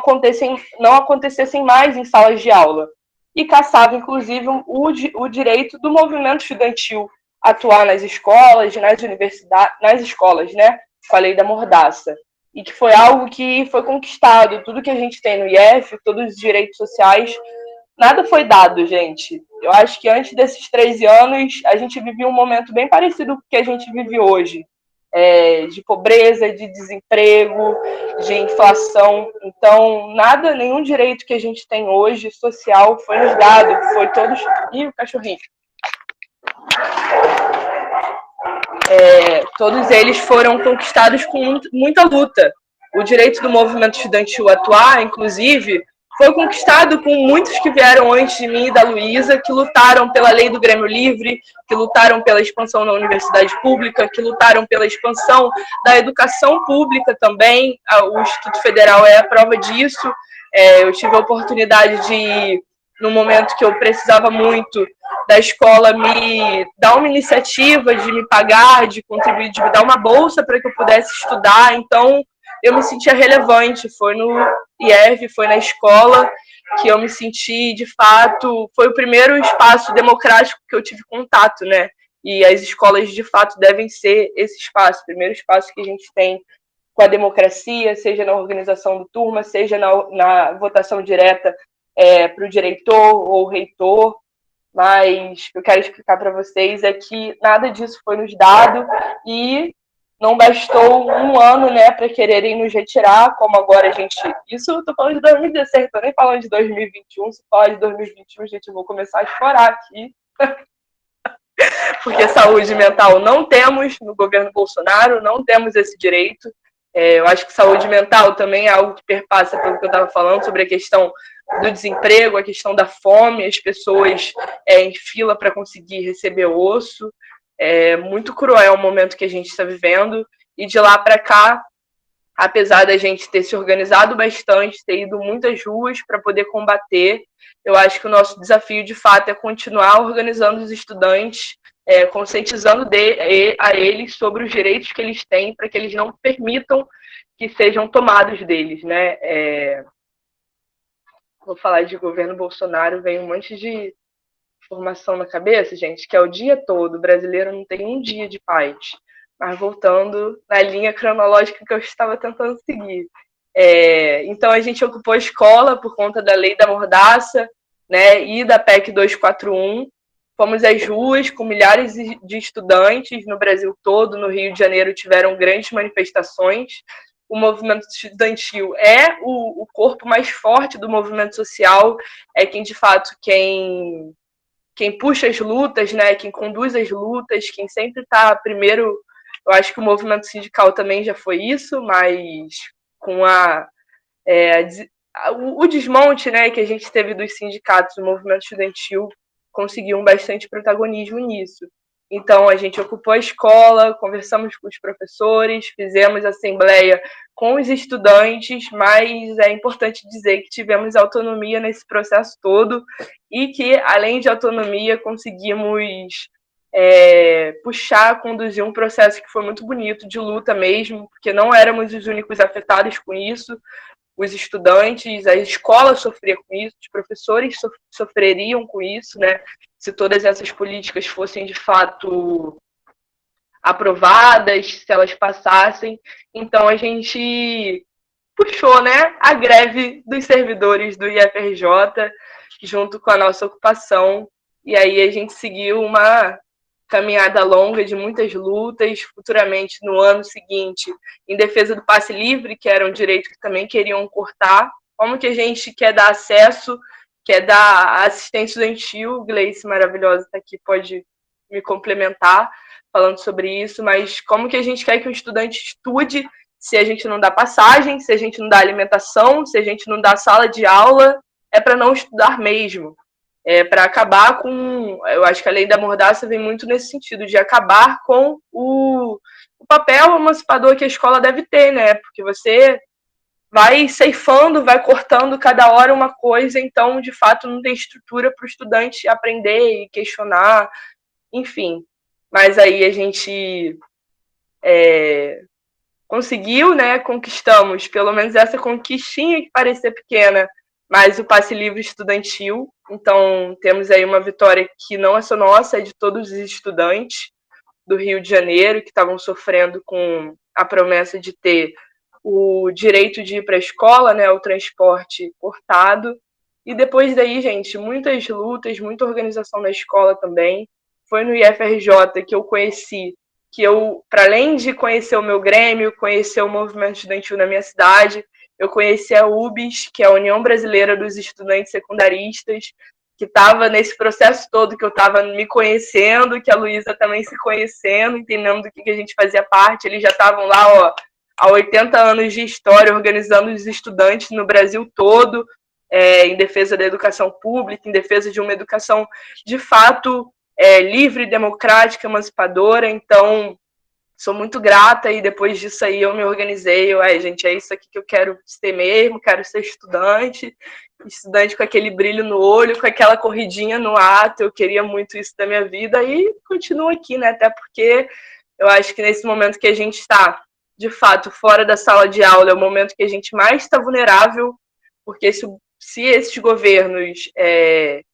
acontecessem mais em salas de aula. E caçava, inclusive, o direito do movimento estudantil atuar nas escolas, nas universidades, nas escolas, né? Com a lei da mordaça. E que foi algo que foi conquistado. Tudo que a gente tem no IF, todos os direitos sociais, nada foi dado, gente. Eu acho que antes desses 13 anos, a gente vivia um momento bem parecido com o que a gente vive hoje. De pobreza, de desemprego, de inflação. Então, nenhum direito que a gente tem hoje, social, foi nos dado, foi todos... Ih, o cachorrinho. Todos eles foram conquistados com muita luta. O direito do movimento estudantil atuar, inclusive, foi conquistado com muitos que vieram antes de mim e da Luísa, que lutaram pela lei do Grêmio Livre, que lutaram pela expansão da universidade pública, que lutaram pela expansão da educação pública também. O Instituto Federal é a prova disso. Eu tive a oportunidade de, no momento que eu precisava muito da escola, me dar uma iniciativa de me pagar, de contribuir, de me dar uma bolsa para que eu pudesse estudar. Então, eu me sentia relevante. Foi no IF, foi na escola que eu me senti, de fato, foi o primeiro espaço democrático que eu tive contato, né? E as escolas, de fato, devem ser esse espaço, o primeiro espaço que a gente tem com a democracia, seja na organização do turma, seja na votação direta para o diretor ou reitor. Mas o que eu quero explicar para vocês é que nada disso foi nos dado e não bastou um ano, né, para quererem nos retirar, como agora a gente... Isso eu tô falando de 2016, tô nem falando de 2021, se falar de 2021, gente, eu vou começar a chorar aqui. Porque saúde mental não temos no governo Bolsonaro, não temos esse direito. Eu acho que saúde mental também é algo que perpassa pelo que eu estava falando sobre a questão do desemprego, a questão da fome, as pessoas em fila para conseguir receber osso. É muito cruel o momento que a gente está vivendo. E de lá para cá, apesar da gente ter se organizado bastante, ter ido muitas ruas para poder combater, eu acho que o nosso desafio, de fato, é continuar organizando os estudantes, conscientizando a eles sobre os direitos que eles têm, para que eles não permitam que sejam tomados deles, né? Vou falar de governo Bolsonaro, vem um monte de informação na cabeça, gente, que é o dia todo. O brasileiro não tem um dia de paz. Mas voltando na linha cronológica que eu estava tentando seguir. Então, a gente ocupou a escola por conta da lei da mordaça, né, e da PEC 241. Fomos às ruas com milhares de estudantes no Brasil todo. No Rio de Janeiro tiveram grandes manifestações. O movimento estudantil é o corpo mais forte do movimento social, é quem, de fato, quem puxa as lutas, né, quem conduz as lutas, quem sempre está primeiro. Eu acho que o movimento sindical também já foi isso, mas com o desmonte, né, que a gente teve dos sindicatos, o movimento estudantil conseguiu bastante protagonismo nisso. Então, a gente ocupou a escola, conversamos com os professores, fizemos assembleia com os estudantes, mas é importante dizer que tivemos autonomia nesse processo todo e que, além de autonomia, conseguimos conduzir um processo que foi muito bonito, de luta mesmo, porque não éramos os únicos afetados com isso. Os estudantes, a escola sofria com isso, os professores sofreriam com isso, né? Se todas essas políticas fossem de fato aprovadas, se elas passassem. Então a gente puxou, né, a greve dos servidores do IFRJ junto com a nossa ocupação, e aí a gente seguiu uma caminhada longa de muitas lutas, futuramente no ano seguinte, em defesa do passe livre, que era um direito que também queriam cortar. Como que a gente quer dar acesso, quer dar assistência estudantil? Gleice maravilhosa está aqui, pode me complementar falando sobre isso, mas como que a gente quer que o estudante estude se a gente não dá passagem, se a gente não dá alimentação, se a gente não dá sala de aula? É para não estudar mesmo. Para acabar com... Eu acho que a lei da mordaça vem muito nesse sentido, de acabar com o papel emancipador que a escola deve ter, né? Porque você vai ceifando, vai cortando cada hora uma coisa, então, de fato, não tem estrutura para o estudante aprender e questionar, enfim. Mas aí a gente conseguiu, né? Conquistamos, pelo menos essa conquistinha que parecia pequena, mas o passe livre estudantil. Então, temos aí uma vitória que não é só nossa, é de todos os estudantes do Rio de Janeiro que estavam sofrendo com a promessa de ter o direito de ir para a escola, né, o transporte cortado. E depois daí, gente, muitas lutas, muita organização na escola também. Foi no IFRJ que eu conheci, para além de conhecer o meu grêmio, conhecer o movimento estudantil na minha cidade, eu conheci a UBS, que é a União Brasileira dos Estudantes Secundaristas, que estava nesse processo todo que eu estava me conhecendo, que a Luísa também se conhecendo, entendendo do que a gente fazia parte. Eles já estavam lá, há 80 anos de história, organizando os estudantes no Brasil todo, em defesa da educação pública, em defesa de uma educação, de fato, livre, democrática, emancipadora. Então, sou muito grata, e depois disso aí eu me organizei. Gente, é isso aqui que eu quero ser mesmo, quero ser estudante com aquele brilho no olho, com aquela corridinha no ato. Eu queria muito isso da minha vida e continuo aqui, né? Até porque eu acho que nesse momento que a gente está, de fato, fora da sala de aula, é o momento que a gente mais está vulnerável, porque se esses governos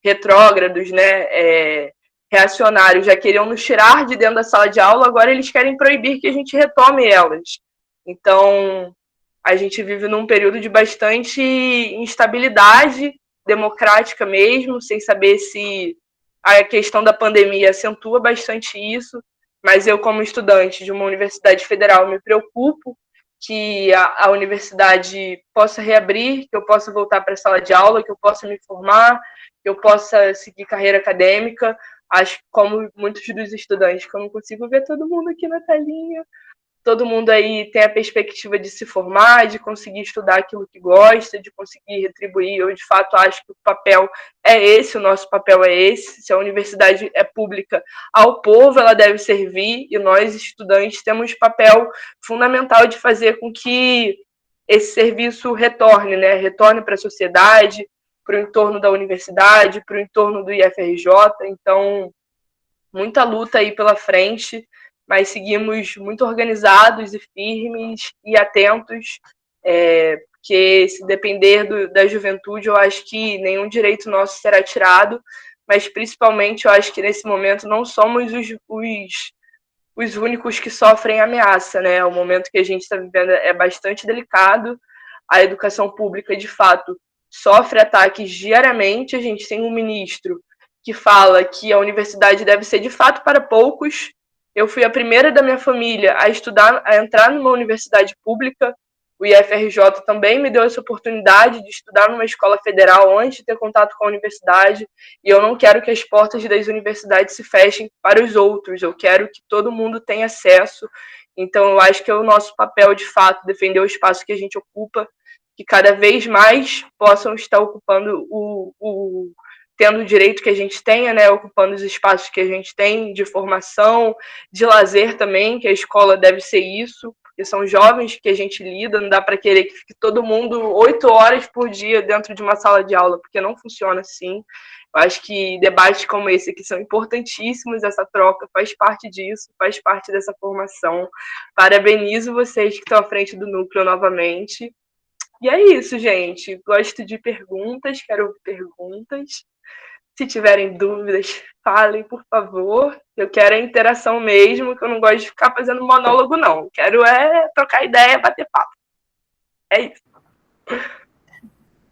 retrógrados, né, reacionários já queriam nos tirar de dentro da sala de aula, agora eles querem proibir que a gente retome elas. Então, a gente vive num período de bastante instabilidade democrática mesmo, sem saber se a questão da pandemia acentua bastante isso, mas eu, como estudante de uma universidade federal, me preocupo que a universidade possa reabrir, que eu possa voltar para a sala de aula, que eu possa me formar, que eu possa seguir carreira acadêmica. Acho que, como muitos dos estudantes, que eu não consigo ver todo mundo aqui na telinha, todo mundo aí tem a perspectiva de se formar, de conseguir estudar aquilo que gosta, de conseguir retribuir. Eu, de fato, acho que o papel é esse, o nosso papel é esse. Se a universidade é pública, ao povo ela deve servir, e nós, estudantes, temos papel fundamental de fazer com que esse serviço retorne, né? Retorne para a sociedade, para o entorno da universidade, para o entorno do IFRJ. Então, muita luta aí pela frente, mas seguimos muito organizados e firmes e atentos, porque se depender da juventude, eu acho que nenhum direito nosso será tirado, mas principalmente eu acho que nesse momento não somos os únicos que sofrem ameaça, né? O momento que a gente está vivendo é bastante delicado, a educação pública, de fato, sofre ataques diariamente. A gente tem um ministro que fala que a universidade deve ser de fato para poucos. Eu fui a primeira da minha família a estudar, a entrar numa universidade pública. O IFRJ também me deu essa oportunidade de estudar numa escola federal antes de ter contato com a universidade, e eu não quero que as portas das universidades se fechem para os outros, eu quero que todo mundo tenha acesso. Então, eu acho que é o nosso papel, de fato, defender o espaço que a gente ocupa, que cada vez mais possam estar ocupando tendo o direito que a gente tenha, né, ocupando os espaços que a gente tem de formação, de lazer também, que a escola deve ser isso, porque são jovens que a gente lida, não dá para querer que fique todo mundo 8 horas por dia dentro de uma sala de aula, porque não funciona assim. Eu acho que debates como esse aqui são importantíssimos, essa troca faz parte disso, faz parte dessa formação. Parabenizo vocês que estão à frente do núcleo novamente. E é isso, gente. Gosto de perguntas, quero ouvir perguntas. Se tiverem dúvidas, falem, por favor. Eu quero a interação mesmo, que eu não gosto de ficar fazendo monólogo, não. Quero trocar ideia, bater papo. É isso.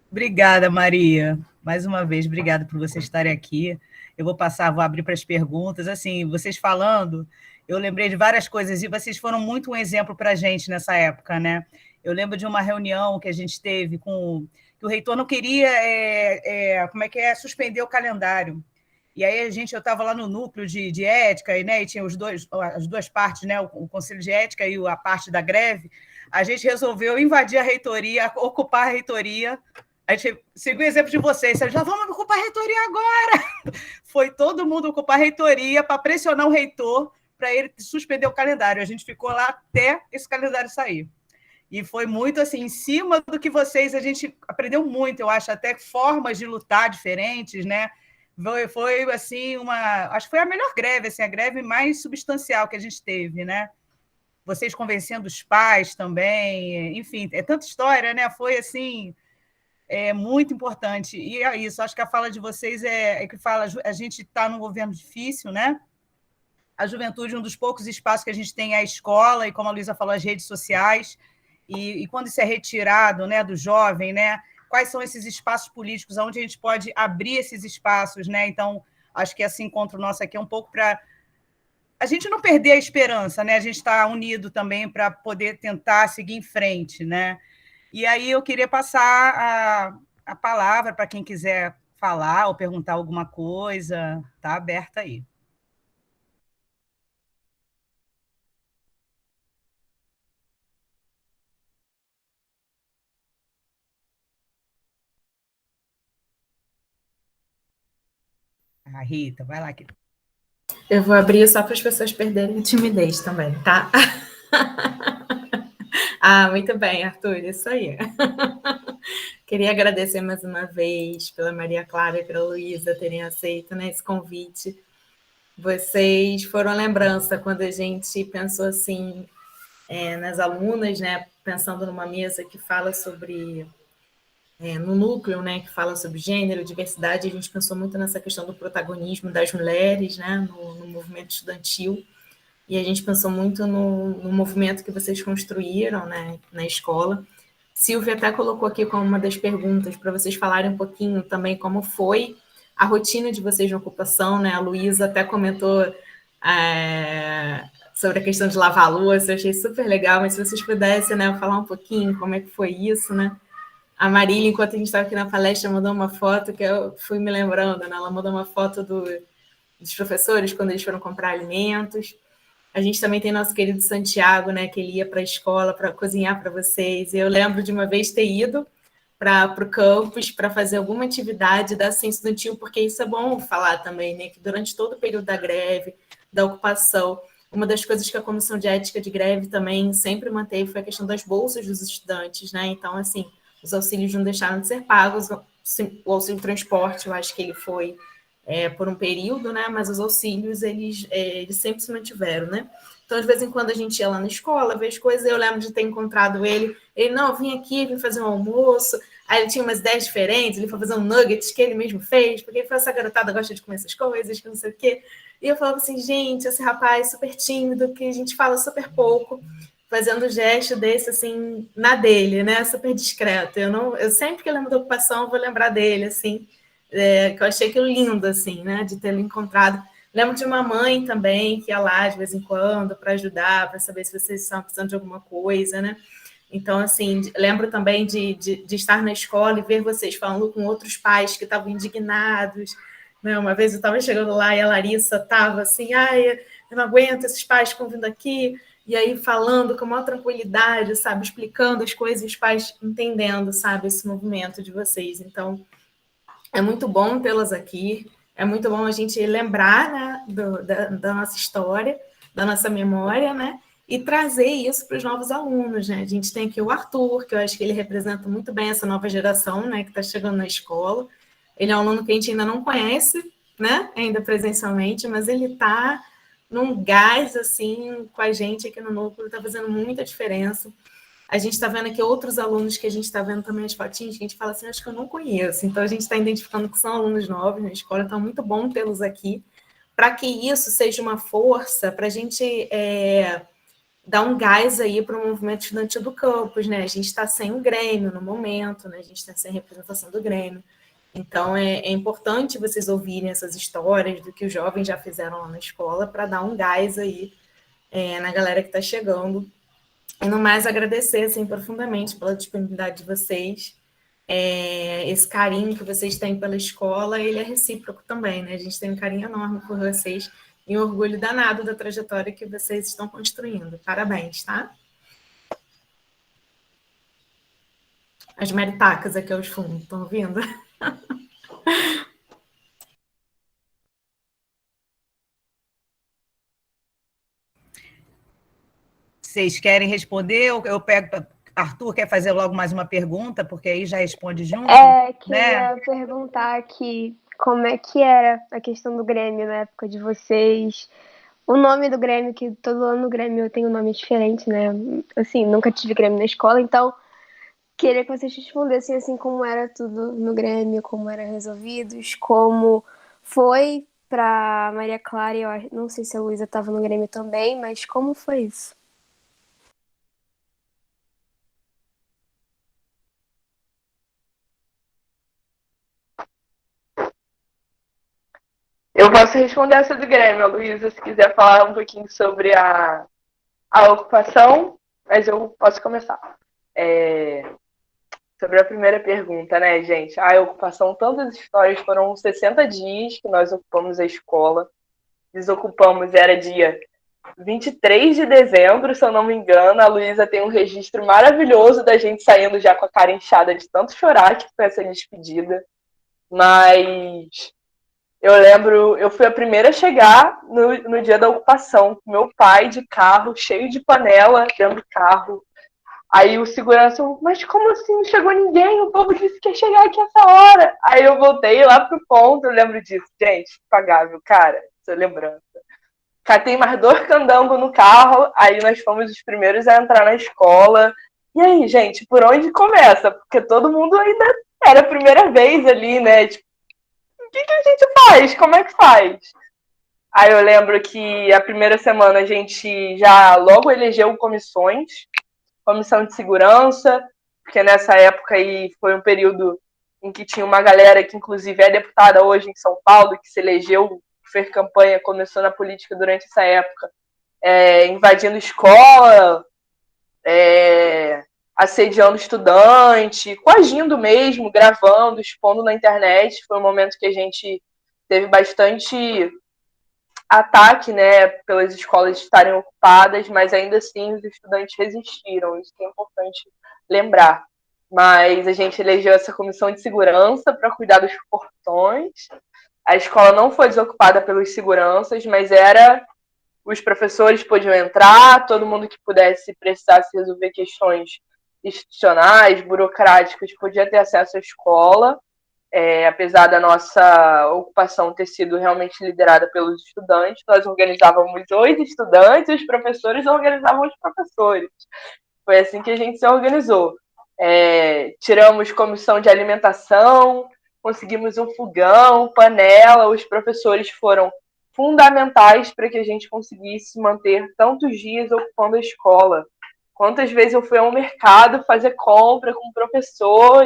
Obrigada, Maria. Mais uma vez, obrigada por vocês estarem aqui. Eu vou abrir para as perguntas. Assim, vocês falando, eu lembrei de várias coisas, e vocês foram muito um exemplo para a gente nessa época, né? Eu lembro de uma reunião que a gente teve que o reitor não queria suspender o calendário. E aí eu estava lá no núcleo de ética, e tinha as duas partes, né? O Conselho de Ética e a parte da greve. A gente resolveu invadir a reitoria, ocupar a reitoria. A gente seguiu o exemplo de vocês, já vamos ocupar a reitoria agora. Foi todo mundo ocupar a reitoria para pressionar o reitor para ele suspender o calendário. A gente ficou lá até esse calendário sair. E foi muito assim, em cima do que vocês, a gente aprendeu muito, eu acho, até formas de lutar diferentes, né? Foi assim, acho que foi a melhor greve, assim, a greve mais substancial que a gente teve, né? Vocês convencendo os pais também, enfim, é tanta história, né? Foi assim, muito importante. E é isso, acho que a fala de vocês é que fala, a gente está num governo difícil, né? A juventude, um dos poucos espaços que a gente tem é a escola, e como a Luísa falou, as redes sociais. E quando isso é retirado, né, do jovem, né, quais são esses espaços políticos onde a gente pode abrir esses espaços, né? Então, acho que esse encontro nosso aqui é um pouco para a gente não perder a esperança, né? A gente está unido também para poder tentar seguir em frente, né? E aí eu queria passar a palavra para quem quiser falar ou perguntar alguma coisa, tá aberta aí. A Rita, vai lá, querida. Eu vou abrir só para as pessoas perderem a timidez também, tá? Muito bem, Arthur, isso aí. Queria agradecer mais uma vez pela Maria Clara e pela Luísa terem aceito, né, esse convite. Vocês foram a lembrança quando a gente pensou assim, nas alunas, né, pensando numa mesa que fala sobre... no núcleo, né, que fala sobre gênero, diversidade, a gente pensou muito nessa questão do protagonismo das mulheres, né, no movimento estudantil, e a gente pensou muito no movimento que vocês construíram, né, na escola. Silvia até colocou aqui como uma das perguntas para vocês falarem um pouquinho também como foi a rotina de vocês na ocupação, né? A Luísa até comentou sobre a questão de lavar a louça, eu achei super legal, mas se vocês pudessem, né, falar um pouquinho como é que foi isso, né? A Marília, enquanto a gente estava aqui na palestra, mandou uma foto que eu fui me lembrando, né? Ela mandou uma foto dos professores quando eles foram comprar alimentos. A gente também tem nosso querido Santiago, né, que ele ia para a escola para cozinhar para vocês. E eu lembro de uma vez ter ido para o campus para fazer alguma atividade da ciência estudantil, porque isso é bom falar também, né, que durante todo o período da greve, da ocupação, uma das coisas que a Comissão de Ética de Greve também sempre manteve foi a questão das bolsas dos estudantes, né? Então, assim, os auxílios não deixaram de ser pagos, o auxílio transporte, eu acho que ele foi por um período, né? Mas os auxílios, eles sempre se mantiveram, né? Então, de vez em quando, a gente ia lá na escola, ver as coisas, eu lembro de ter encontrado ele, não, vim aqui, vim fazer um almoço, aí ele tinha umas ideias diferentes, ele foi fazer um nuggets que ele mesmo fez, porque ele falou, essa garotada gosta de comer essas coisas, que não sei o quê, e eu falava assim, gente, esse rapaz super tímido, que a gente fala super pouco, fazendo gesto desse, assim, na dele, né, super discreto, eu sempre que eu lembro da ocupação, eu vou lembrar dele, assim, que eu achei aquilo lindo, assim, né, de tê-lo encontrado. Lembro de uma mãe também, que ia lá de vez em quando para ajudar, para saber se vocês estão precisando de alguma coisa, né? Então, assim, lembro também de estar na escola e ver vocês falando com outros pais que estavam indignados, né? Uma vez eu estava chegando lá e a Larissa estava assim, ai, eu não aguento, esses pais ficam vindo aqui, e aí falando com maior tranquilidade, sabe, explicando as coisas e os pais entendendo, sabe, esse movimento de vocês. Então, é muito bom tê-las aqui, é muito bom a gente lembrar, né, da nossa história, da nossa memória, né, e trazer isso para os novos alunos, né. A gente tem aqui o Arthur, que eu acho que ele representa muito bem essa nova geração, né, que está chegando na escola. Ele é um aluno que a gente ainda não conhece, né, ainda presencialmente, mas ele está num gás, assim, com a gente aqui no núcleo, está fazendo muita diferença. A gente está vendo aqui outros alunos que a gente está vendo também as fotinhas, que a gente fala assim, acho que eu não conheço. Então, a gente está identificando que são alunos novos na escola, então é muito bom tê-los aqui, para que isso seja uma força para a gente dar um gás aí para o movimento estudantil do campus, né? A gente está sem o Grêmio no momento, né? A gente está sem representação do Grêmio. Então, é importante vocês ouvirem essas histórias do que os jovens já fizeram lá na escola para dar um gás aí na galera que está chegando. E no mais, agradecer assim, profundamente pela disponibilidade de vocês, esse carinho que vocês têm pela escola, ele é recíproco também, né? A gente tem um carinho enorme por vocês e um orgulho danado da trajetória que vocês estão construindo. Parabéns, tá? As maritacas aqui aos fundos, estão ouvindo? Vocês querem responder? Eu pego. Arthur quer fazer logo mais uma pergunta, porque aí já responde junto. Queria perguntar aqui como é que era a questão do Grêmio na época de vocês. O nome do Grêmio, que todo ano no Grêmio tem um nome diferente, né? Assim, nunca tive Grêmio na escola, então queria que vocês respondessem assim como era tudo no Grêmio, como era resolvidos, como foi para Maria Clara, eu não sei se a Luísa estava no Grêmio também, mas como foi isso? Eu posso responder essa do Grêmio, Luísa, se quiser falar um pouquinho sobre a ocupação, mas eu posso começar. Sobre a primeira pergunta, né, gente? A ocupação, tantas histórias, foram 60 dias que nós ocupamos a escola. Desocupamos, era dia 23 de dezembro, se eu não me engano. A Luísa tem um registro maravilhoso da gente saindo já com a cara inchada de tanto chorar que foi essa despedida. Mas eu lembro, eu fui a primeira a chegar no dia da ocupação, com meu pai de carro, cheio de panela dentro do carro. Aí o segurança, mas como assim não chegou ninguém? O povo disse que ia chegar aqui essa hora. Aí eu voltei lá pro ponto, eu lembro disso. Gente, impagável, cara, essa lembrança. Catei mais 2 candangos no carro, aí nós fomos os primeiros a entrar na escola. E aí, gente, por onde começa? Porque todo mundo ainda era a primeira vez ali, né? Tipo, o que a gente faz? Como é que faz? Aí eu lembro que a primeira semana a gente já logo elegeu comissões, comissão de segurança, porque nessa época aí foi um período em que tinha uma galera que inclusive é deputada hoje em São Paulo, que se elegeu, fez campanha, começou na política durante essa época, invadindo escola, assediando estudante, coagindo mesmo, gravando, expondo na internet. Foi um momento que a gente teve bastante ataque, né, pelas escolas estarem ocupadas, mas ainda assim os estudantes resistiram, isso que é importante lembrar. Mas a gente elegeu essa comissão de segurança para cuidar dos portões. A escola não foi desocupada pelos seguranças, mas os professores podiam entrar, todo mundo que pudesse precisasse resolver questões institucionais, burocráticas, podia ter acesso à escola. Apesar da nossa ocupação ter sido realmente liderada pelos estudantes, nós organizávamos os estudantes e os professores organizavam os professores. Foi assim que a gente se organizou. Tiramos comissão de alimentação, conseguimos um fogão, panela, os professores foram fundamentais para que a gente conseguisse manter tantos dias ocupando a escola. Quantas vezes eu fui ao mercado fazer compra com o professor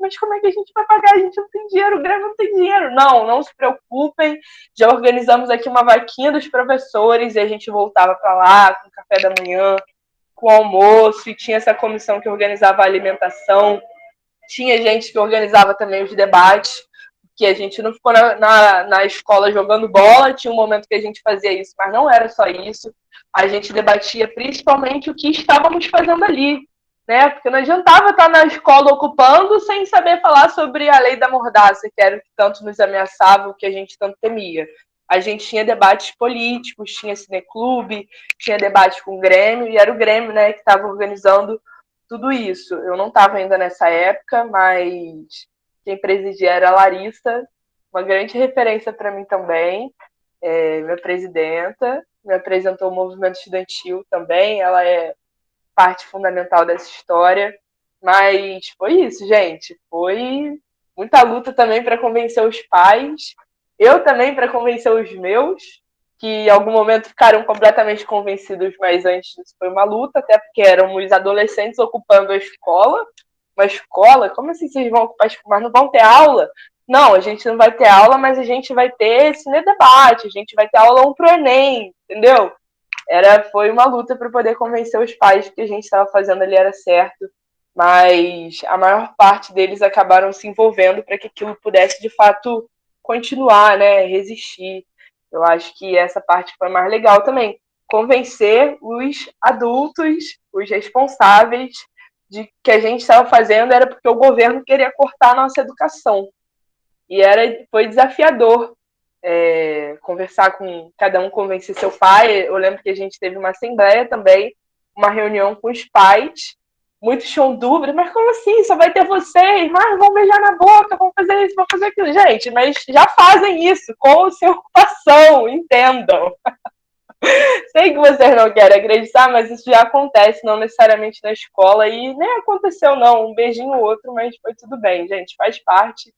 mas como é que a gente vai pagar? A gente não tem dinheiro, o Grêmio não tem dinheiro. Não se preocupem, já organizamos aqui uma vaquinha dos professores e a gente voltava para lá com café da manhã, com almoço, e tinha essa comissão que organizava a alimentação, tinha gente que organizava também os debates, que a gente não ficou na escola jogando bola, tinha um momento que a gente fazia isso, mas não era só isso. A gente debatia principalmente o que estávamos fazendo ali, né? Porque não adiantava estar na escola ocupando sem saber falar sobre a lei da mordaça, que era o que tanto nos ameaçava, o que a gente tanto temia. A gente tinha debates políticos, tinha cineclube, tinha debate com o Grêmio, e era o Grêmio, né, que estava organizando tudo isso. Eu não estava ainda nessa época, mas quem presidia era a Larissa, uma grande referência para mim também, minha presidenta, me apresentou o movimento estudantil também, ela é parte fundamental dessa história, mas foi isso, gente, foi muita luta também para convencer os pais, eu também para convencer os meus, que em algum momento ficaram completamente convencidos, mas antes disso foi uma luta, até porque éramos adolescentes ocupando a escola. Uma escola? Como assim vocês vão ocupar a escola? Mas não vão ter aula? Não, a gente não vai ter aula, mas a gente vai ter debate, a gente vai ter aula 1 pro Enem, entendeu? Foi uma luta para poder convencer os pais que a gente estava fazendo ali era certo, mas a maior parte deles acabaram se envolvendo para que aquilo pudesse, de fato, continuar, né, resistir. Eu acho que essa parte foi mais legal também. Convencer os adultos, os responsáveis, de que a gente estava fazendo era porque o governo queria cortar a nossa educação. E foi desafiador conversar com cada um, convencer seu pai. Eu lembro que a gente teve uma assembleia também, uma reunião com os pais. Muitos tinham dúvidas, mas como assim? Só vai ter vocês? Mas vão beijar na boca, vão fazer isso, vão fazer aquilo. Gente, mas já fazem isso com sua ocupação, entendam. Sei que vocês não querem acreditar, mas isso já acontece, não necessariamente na escola, e nem aconteceu não, um beijinho ou outro, mas foi tudo bem, gente, faz parte,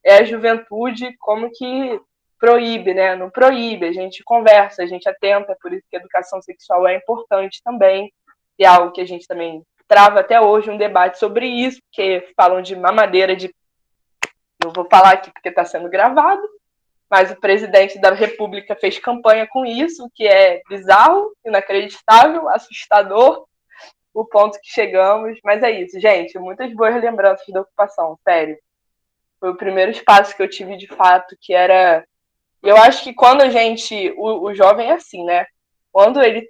é a juventude, como que proíbe, né? Não proíbe, a gente conversa, a gente atenta, por isso que a educação sexual é importante também, e é algo que a gente também trava até hoje um debate sobre isso, porque falam de mamadeira de... Não vou falar aqui porque está sendo gravado, mas o presidente da República fez campanha com isso, o que é bizarro, inacreditável, assustador, o ponto que chegamos. Mas é isso, gente, muitas boas lembranças da ocupação, sério. Foi o primeiro espaço que eu tive, de fato, que era... Eu acho que quando a gente... O jovem é assim, né? Quando ele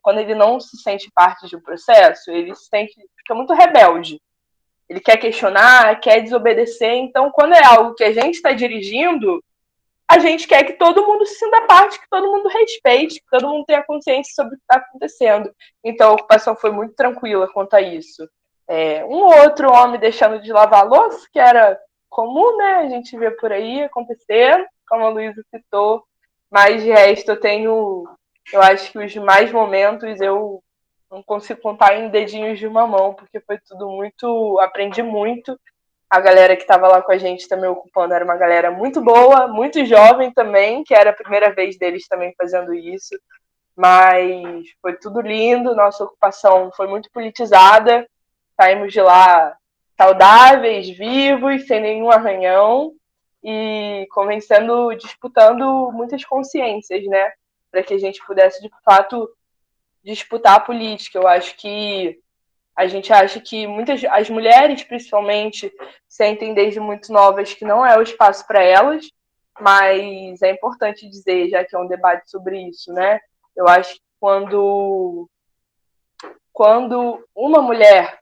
quando ele não se sente parte de um processo, ele fica muito rebelde. Ele quer questionar, quer desobedecer. Então, quando é algo que a gente está dirigindo, a gente quer que todo mundo se sinta parte, que todo mundo respeite, que todo mundo tenha consciência sobre o que está acontecendo. Então, a ocupação foi muito tranquila quanto a isso. Um ou outro homem deixando de lavar a louça, que era comum, né? A gente vê por aí acontecer, como a Luísa citou. Mas, de resto, eu acho que os demais momentos eu não consigo contar em dedinhos de uma mão, porque foi tudo muito... Aprendi muito. A galera que estava lá com a gente também ocupando era uma galera muito boa, muito jovem também, que era a primeira vez deles também fazendo isso. Mas foi tudo lindo, nossa ocupação foi muito politizada. Saímos de lá saudáveis, vivos, sem nenhum arranhão e convencendo, disputando muitas consciências, né? Para que a gente pudesse, de fato, disputar a política. Eu acho que a gente acha que as mulheres, principalmente, sentem desde muito novas que não é o espaço para elas, mas é importante dizer, já que é um debate sobre isso, né? Eu acho que quando uma mulher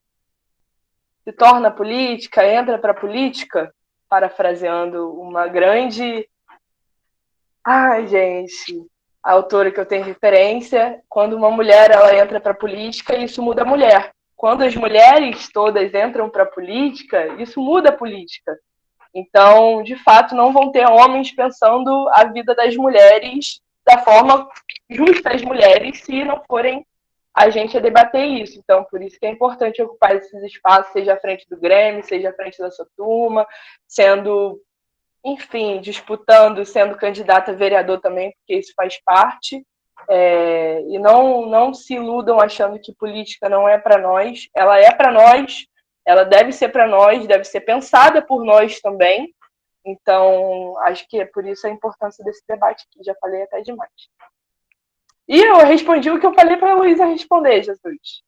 se torna política, entra para a política, parafraseando uma grande. Ai, gente, a autora que eu tenho referência, quando uma mulher ela entra para a política, isso muda a mulher. Quando as mulheres todas entram para a política, isso muda a política. Então, de fato, não vão ter homens pensando a vida das mulheres da forma justa às mulheres se não forem a gente a debater isso. Então, por isso que é importante ocupar esses espaços, seja à frente do Grêmio, seja à frente da sua turma, sendo, enfim, disputando, sendo candidata a vereador também, porque isso faz parte. E não se iludam achando que política não é para nós. Ela é para nós, ela deve ser para nós, deve ser pensada por nós também. Então, acho que é por isso a importância desse debate aqui. Já falei até demais. E eu respondi o que eu falei para a Luísa responder, Jesus. Se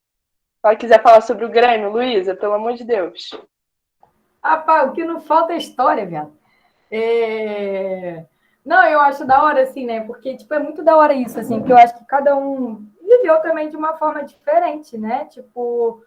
ela quiser falar sobre o Grêmio, Luísa, pelo amor de Deus. Rapaz, o que não falta é história, viado. Não, eu acho da hora, assim, né? Porque, tipo, é muito da hora isso, assim, porque eu acho que cada um viveu também de uma forma diferente, né? Tipo,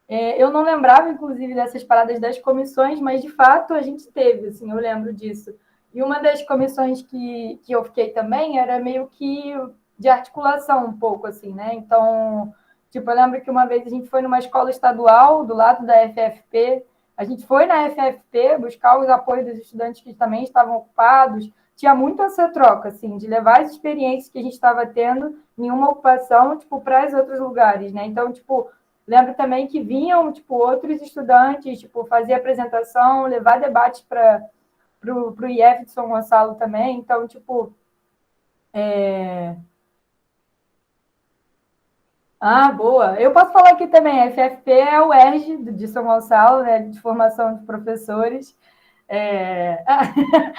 eu não lembrava, inclusive, dessas paradas das comissões, mas, de fato, a gente teve, assim, eu lembro disso. E uma das comissões que eu fiquei também era meio que de articulação um pouco, assim, né? Então, tipo, eu lembro que uma vez a gente foi numa escola estadual do lado da FFP, a gente foi na FFP buscar os apoios dos estudantes que também estavam ocupados. Tinha muito essa troca, assim, de levar as experiências que a gente estava tendo em uma ocupação, tipo, para os outros lugares, né? Então, tipo, lembro também que vinham, tipo, outros estudantes, tipo, fazer apresentação, levar debates para o IF de São Gonçalo também. Então, tipo, boa. Eu posso falar aqui também, a FFP é o ERJ de São Gonçalo, né, de formação de professores.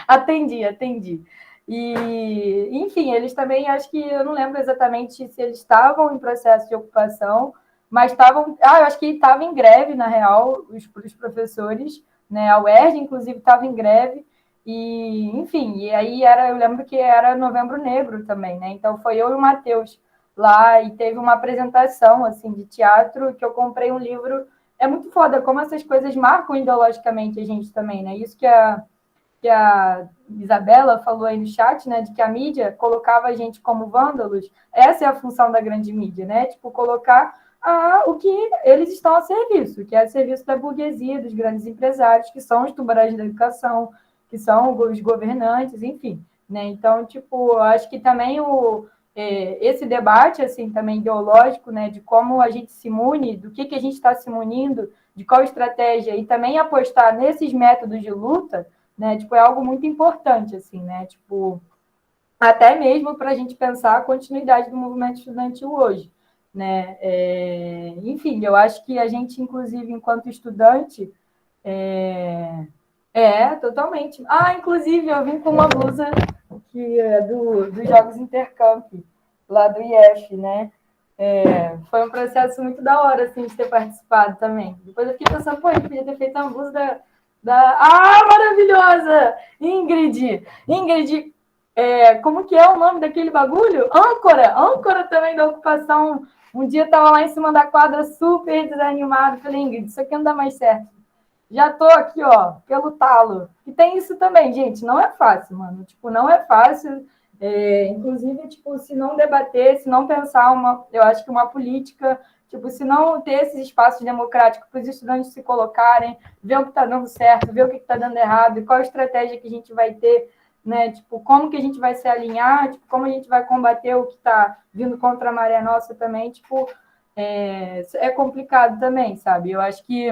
Atendi. E, enfim, eles também, acho que, eu não lembro exatamente se eles estavam em processo de ocupação, mas estavam, eu acho que estava em greve, na real, os professores, né, a UERJ, inclusive, estava em greve, e, enfim, e aí eu lembro que era Novembro Negro também, né, então foi eu e o Matheus lá, e teve uma apresentação, assim, de teatro, que eu comprei um livro. É muito foda como essas coisas marcam ideologicamente a gente também, né? Isso que a Isabela falou aí no chat, né? De que a mídia colocava a gente como vândalos. Essa é a função da grande mídia, né? Tipo, colocar o que eles estão a serviço, que é a serviço da burguesia, dos grandes empresários, que são os tubarões da educação, que são os governantes, enfim. Né? Então, tipo, acho que também esse debate, assim, também ideológico, né, de como a gente se imune, do que a gente está se munindo, de qual estratégia, e também apostar nesses métodos de luta, né, tipo, é algo muito importante, assim, né, tipo, até mesmo para a gente pensar a continuidade do movimento estudantil hoje, né, enfim, eu acho que a gente, inclusive, enquanto estudante, totalmente. Inclusive, eu vim com uma blusa que é dos Jogos Intercamp, lá do IF, né? Foi um processo muito da hora, assim, de ter participado também. Depois eu fiquei pensando, pô, eu podia ter feito uma blusa maravilhosa! Ingrid, como que é o nome daquele bagulho? Âncora também da ocupação. Um dia eu estava lá em cima da quadra, super desanimado. Falei, Ingrid, isso aqui não dá mais certo. Já tô aqui, ó, pelo talo. E tem isso também, gente, não é fácil, mano. Tipo, não é fácil. Inclusive, tipo, se não debater, se não pensar eu acho que uma política, tipo, se não ter esses espaços democráticos para os estudantes se colocarem, ver o que está dando certo, ver o que está dando errado, e qual a estratégia que a gente vai ter, né? Tipo, como que a gente vai se alinhar, tipo, como a gente vai combater o que está vindo contra a maré nossa também, tipo, é complicado também, sabe? Eu acho que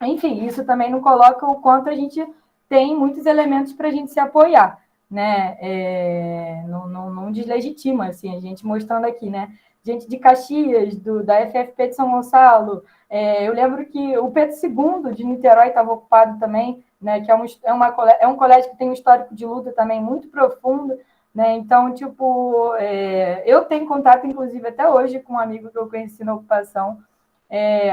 enfim, isso também não coloca o quanto a gente tem muitos elementos para a gente se apoiar, né? Não deslegitima, assim, a gente mostrando aqui, né? Gente de Caxias, da FFP de São Gonçalo. Eu lembro que o Pedro II de Niterói estava ocupado também, né? Que é um colégio que tem um histórico de luta também muito profundo, né? Então, tipo, eu tenho contato, inclusive, até hoje com um amigo que eu conheci na ocupação.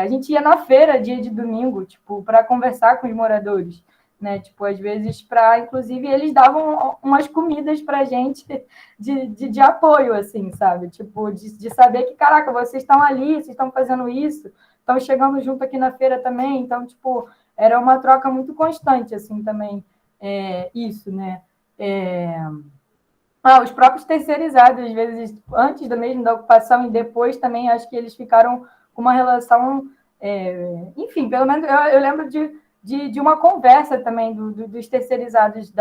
A gente ia na feira dia de domingo, tipo, para conversar com os moradores, né? Tipo, às vezes, inclusive, eles davam umas comidas para a gente de apoio, assim, sabe? Tipo, de saber que, caraca, vocês estão ali, vocês estão fazendo isso, estão chegando junto aqui na feira também. Então, tipo, era uma troca muito constante, assim, também, isso, né? Os próprios terceirizados, às vezes, antes mesmo da ocupação e depois também, acho que eles ficaram com uma relação... enfim, pelo menos eu lembro de uma conversa também dos terceirizados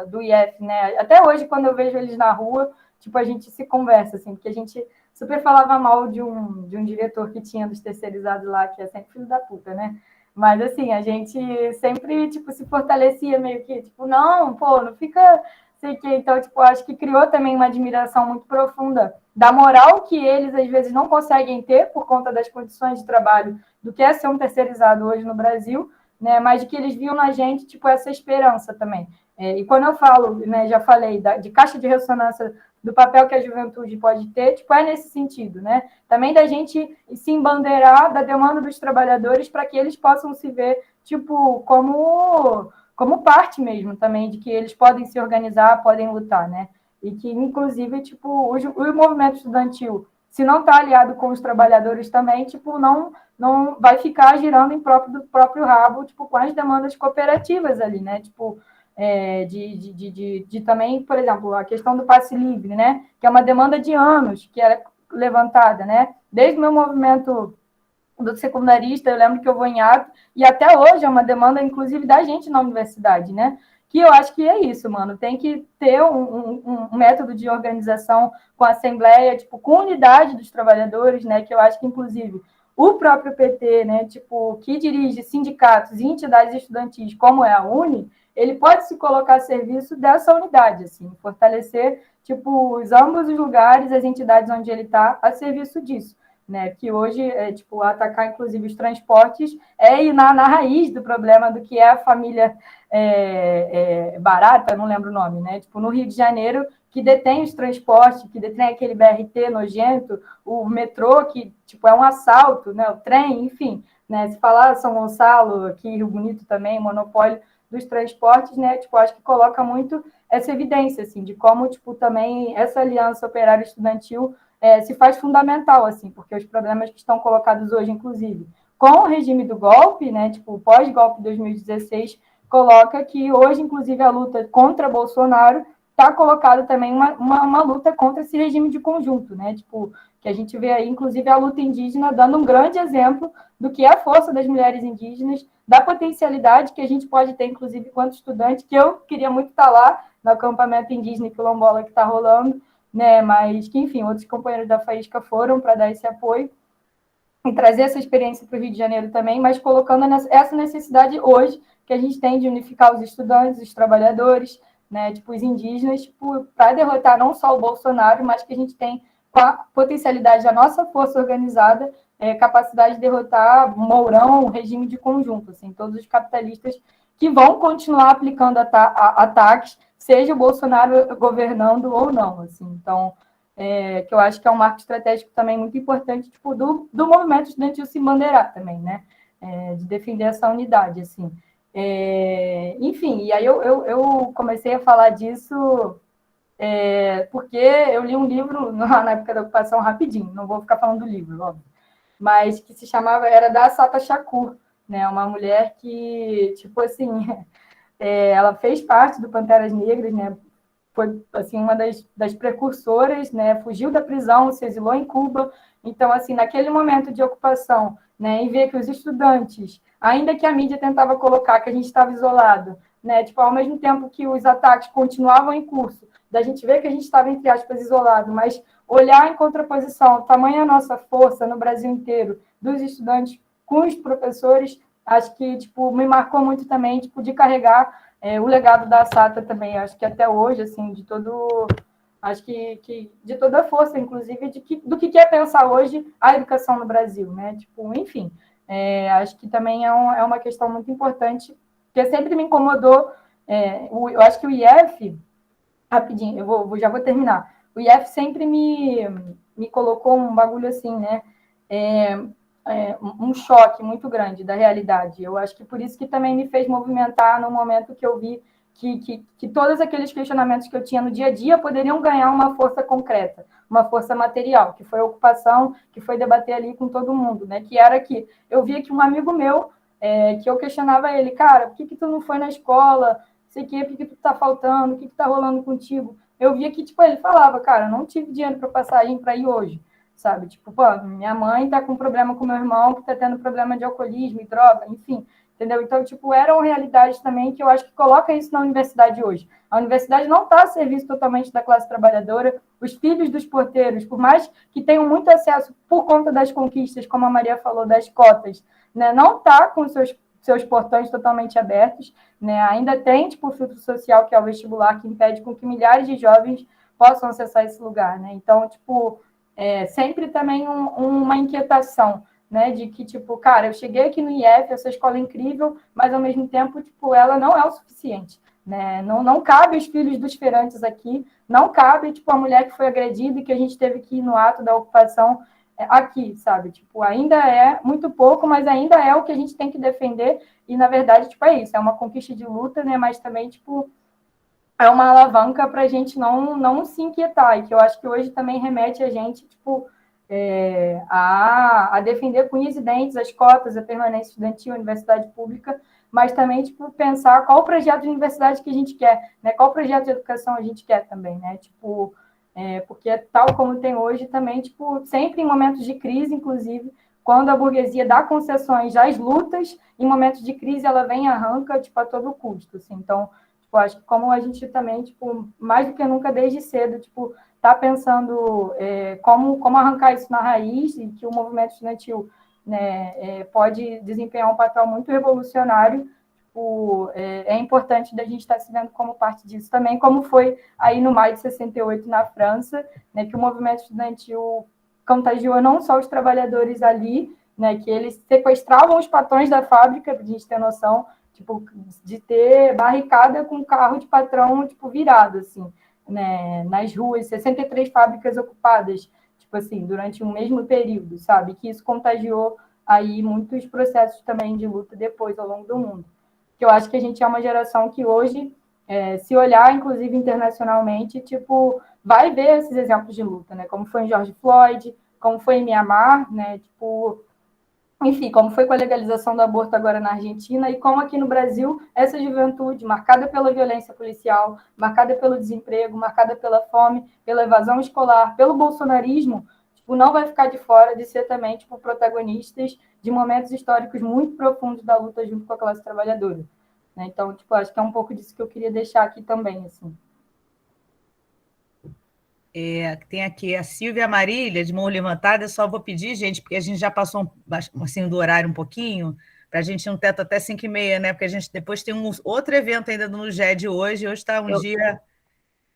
do IF, né? Até hoje, quando eu vejo eles na rua, tipo, a gente se conversa, assim, porque a gente super falava mal de um diretor que tinha dos terceirizados lá, que é sempre filho da puta, né? Mas, assim, a gente sempre, tipo, se fortalecia meio que, tipo, não, pô, não fica... Sei que, então, tipo, acho que criou também uma admiração muito profunda da moral que eles, às vezes, não conseguem ter por conta das condições de trabalho do que é ser um terceirizado hoje no Brasil, né? Mas de que eles viam na gente, tipo, essa esperança também. E quando eu falo, né, já falei, de caixa de ressonância do papel que a juventude pode ter, tipo, é nesse sentido, né? Também da gente se embandeirar da demanda dos trabalhadores para que eles possam se ver, tipo, como parte mesmo também, de que eles podem se organizar, podem lutar, né? E que, inclusive, tipo, o movimento estudantil, se não está aliado com os trabalhadores também, tipo, não vai ficar girando em do próprio rabo, tipo, com as demandas cooperativas ali, né? Tipo, de também, por exemplo, a questão do passe livre, né? Que é uma demanda de anos que era levantada, né? Desde o meu movimento do secundarista, eu lembro que eu vou em ato, e até hoje é uma demanda, inclusive, da gente na universidade, né? Que eu acho que é isso, mano. Tem que ter um método de organização com a assembleia, tipo, com unidade dos trabalhadores, né? Que eu acho que, inclusive, o próprio PT, né? Tipo, que dirige sindicatos e entidades estudantis, como é a UNE, ele pode se colocar a serviço dessa unidade, assim, fortalecer, tipo, ambos os lugares, as entidades onde ele está, a serviço disso. Né, que hoje, tipo, atacar, inclusive, os transportes ir na raiz do problema do que é a família barata, não lembro o nome, né? Tipo, no Rio de Janeiro, que detém os transportes, que detém aquele BRT nojento, o metrô, que, tipo, é um assalto, né? O trem, enfim, né? Se falar São Gonçalo, aqui, Rio Bonito também, monopólio dos transportes, né? Tipo, acho que coloca muito essa evidência, assim, de como, tipo, também essa aliança operária estudantil se faz fundamental, assim, porque os problemas que estão colocados hoje, inclusive, com o regime do golpe, né, tipo, pós-golpe de 2016, coloca que hoje, inclusive, a luta contra Bolsonaro está colocada também uma luta contra esse regime de conjunto, né, tipo, que a gente vê aí, inclusive, a luta indígena dando um grande exemplo do que é a força das mulheres indígenas, da potencialidade que a gente pode ter, inclusive, enquanto estudante, que eu queria muito estar lá no acampamento indígena e quilombola que está rolando, né? Mas que, enfim, outros companheiros da Faísca foram para dar esse apoio e trazer essa experiência para o Rio de Janeiro também, mas colocando essa necessidade hoje que a gente tem de unificar os estudantes, os trabalhadores, né? Tipo, os indígenas, tipo, para derrotar não só o Bolsonaro, mas que a gente tem com a potencialidade da nossa força organizada, capacidade de derrotar Mourão, o regime de conjunto, assim, todos os capitalistas que vão continuar aplicando ataques, seja o Bolsonaro governando ou não, assim. Então, que eu acho que é um marco estratégico também muito importante, tipo, do movimento estudantil se embandeirar também, né? De defender essa unidade, assim. Enfim, e aí eu comecei a falar disso porque eu li um livro na época da ocupação rapidinho, não vou ficar falando do livro, óbvio, mas que se chamava, era da Assata Shakur, né? Uma mulher que, tipo assim, ela fez parte do Panteras Negras, né? Foi assim uma das precursoras, né? Fugiu da prisão, se exilou em Cuba. Então, assim, naquele momento de ocupação, né? E ver que os estudantes, ainda que a mídia tentava colocar que a gente estava isolado, né? Tipo, ao mesmo tempo que os ataques continuavam em curso, da gente ver que a gente estava, entre aspas, isolado, mas olhar em contraposição, tamanha a nossa força no Brasil inteiro, dos estudantes com os professores, acho que, tipo, me marcou muito também, tipo, de carregar o legado da Sata também. Acho que até hoje, assim, acho que de toda a força, inclusive, do que é pensar hoje a educação no Brasil, né? Tipo, enfim, acho que também é uma questão muito importante, que sempre me incomodou. Eu acho que o IF, rapidinho, já vou terminar. O IF sempre me colocou um bagulho assim, né? É, um choque muito grande da realidade. Eu acho que por isso que também me fez movimentar no momento que eu vi que todos aqueles questionamentos que eu tinha no dia a dia poderiam ganhar uma força concreta, uma força material, que foi a ocupação, que foi debater ali com todo mundo, né? Que era que eu via que um amigo meu, que eu questionava ele, cara, por que tu não foi na escola? Sei que, por que tu tá faltando? O que tá rolando contigo? Eu via que, tipo, ele falava, cara, não tive dinheiro para passagem para ir hoje, sabe? Tipo, pô, minha mãe tá com problema com meu irmão, que tá tendo problema de alcoolismo e droga, enfim, entendeu? Então, tipo, eram realidades também que eu acho que coloca isso na universidade hoje. A universidade não está a serviço totalmente da classe trabalhadora. Os filhos dos porteiros, por mais que tenham muito acesso por conta das conquistas, como a Maria falou, das cotas, né, não está com seus portões totalmente abertos, né? Ainda tem, tipo, o filtro social, que é o vestibular, que impede com que milhares de jovens possam acessar esse lugar, né? Então, tipo, sempre também uma inquietação, né? De que, tipo, cara, eu cheguei aqui no IF, essa escola é incrível, mas, ao mesmo tempo, tipo, ela não é o suficiente, né? Não cabe os filhos dos feirantes aqui, não cabe, tipo, a mulher que foi agredida e que a gente teve que ir no ato da ocupação aqui, sabe? Tipo, ainda é muito pouco, mas ainda é o que a gente tem que defender e, na verdade, tipo, é isso, é uma conquista de luta, né? Mas também, tipo, é uma alavanca para a gente não se inquietar, e que eu acho que hoje também remete a gente, tipo, a defender com unhas e dentes as cotas, a permanência estudantil, a universidade pública, mas também, tipo, pensar qual o projeto de universidade que a gente quer, né? Qual projeto de educação a gente quer também, né? Tipo, porque tal como tem hoje também, tipo, sempre em momentos de crise, inclusive, quando a burguesia dá concessões às lutas, em momentos de crise ela vem e arranca, tipo, a todo custo, assim. Então, tipo, acho que como a gente também, tipo, mais do que nunca desde cedo, tipo, tá pensando como arrancar isso na raiz e que o movimento estudantil, né, pode desempenhar um papel muito revolucionário. Tipo, é importante da gente estar se vendo como parte disso também, como foi aí no maio de 68 na França, né, que o movimento estudantil contagiou não só os trabalhadores ali, né, que eles sequestravam os patrões da fábrica, para a gente ter noção, tipo, de ter barricada com carro de patrão, tipo, virado, assim, né, nas ruas, 63 fábricas ocupadas, tipo assim, durante um mesmo período, sabe? Que isso contagiou aí muitos processos também de luta depois ao longo do mundo. Que eu acho que a gente é uma geração que hoje, se olhar, inclusive internacionalmente, tipo, vai ver esses exemplos de luta, né? Como foi em George Floyd, como foi em Mianmar, né? Tipo, enfim, como foi com a legalização do aborto agora na Argentina, e como aqui no Brasil, essa juventude marcada pela violência policial, marcada pelo desemprego, marcada pela fome, pela evasão escolar, pelo bolsonarismo, tipo, não vai ficar de fora de ser também, tipo, protagonistas de momentos históricos muito profundos da luta junto com a classe trabalhadora, né? Então, tipo, acho que é um pouco disso que eu queria deixar aqui também, assim. Tem aqui a Silvia Marília, de mão levantada. Eu só vou pedir, gente, porque a gente já passou assim, do horário um pouquinho, para a gente ir no teto até 5h30, né? Porque a gente depois tem outro evento ainda no GED hoje. Hoje está um dia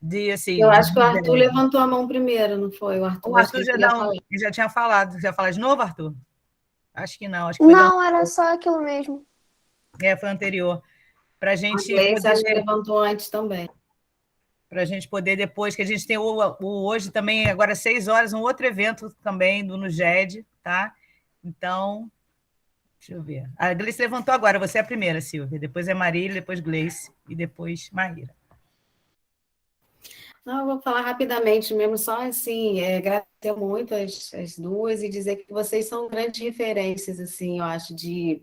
de, assim... Eu acho que o Arthur levantou a mão primeiro, não foi? O Arthur já tinha falado. Você vai falar de novo, Arthur? Acho que não. Acho que Não, era só aquilo mesmo. foi anterior. Para a gente poder... acho que levantou antes também. Para a gente poder depois, que a gente tem hoje também, agora às 6 horas, um outro evento também no GED, tá? Então, deixa eu ver. A Gleice levantou agora, você é a primeira, Silvia. Depois é Marília, depois Gleice e depois Maíra. Não, eu vou falar rapidamente mesmo, só assim, agradecer muito as duas e dizer que vocês são grandes referências, assim, eu acho, de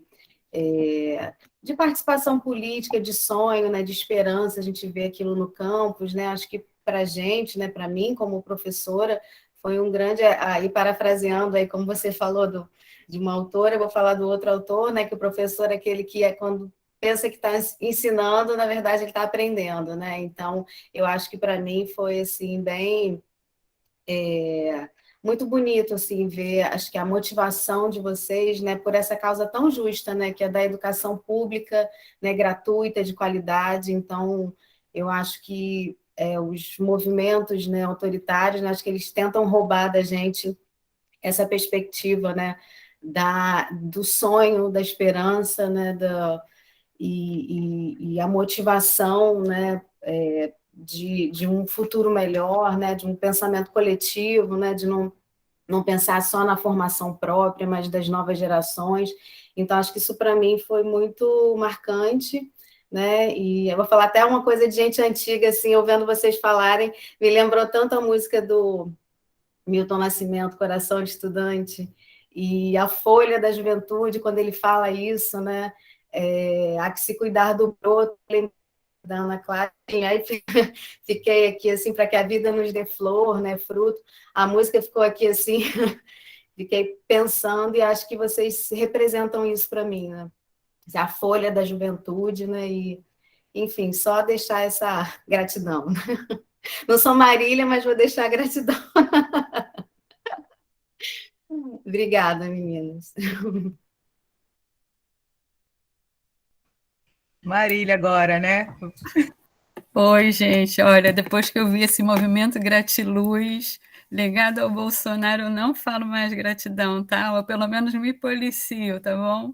participação política, de sonho, né, de esperança, a gente vê aquilo no campus, né, acho que para a gente, né, para mim, como professora, foi um grande, aí parafraseando, aí como você falou de uma autora, eu vou falar do outro autor, né, que o professor é aquele que quando pensa que está ensinando, na verdade ele está aprendendo, né, então eu acho que para mim foi, assim, bem muito bonito assim ver, acho que a motivação de vocês, né, por essa causa tão justa, né, que é da educação pública, né, gratuita, de qualidade. Então, eu acho que os movimentos, né, autoritários, né, acho que eles tentam roubar da gente essa perspectiva, né, do sonho, da esperança, né, e a motivação, né, de um futuro melhor, né, de um pensamento coletivo, né, de não pensar só na formação própria, mas das novas gerações. Então, acho que isso para mim foi muito marcante, né? E eu vou falar até uma coisa de gente antiga, assim, eu vendo vocês falarem, me lembrou tanto a música do Milton Nascimento, Coração de Estudante, e a Folha da Juventude, quando ele fala isso, né? Há que se cuidar do broto, da Ana Clara, aí fiquei aqui assim, para que a vida nos dê flor, né, fruto. A música ficou aqui assim, fiquei pensando e acho que vocês representam isso para mim, né? A folha da juventude, né? E, enfim, só deixar essa gratidão. Não sou Marília, mas vou deixar a gratidão. Obrigada, meninas. Marília agora, né? Oi, gente. Olha, depois que eu vi esse movimento Gratiluz ligado ao Bolsonaro, eu não falo mais gratidão, tá? Ou pelo menos me policio, tá bom?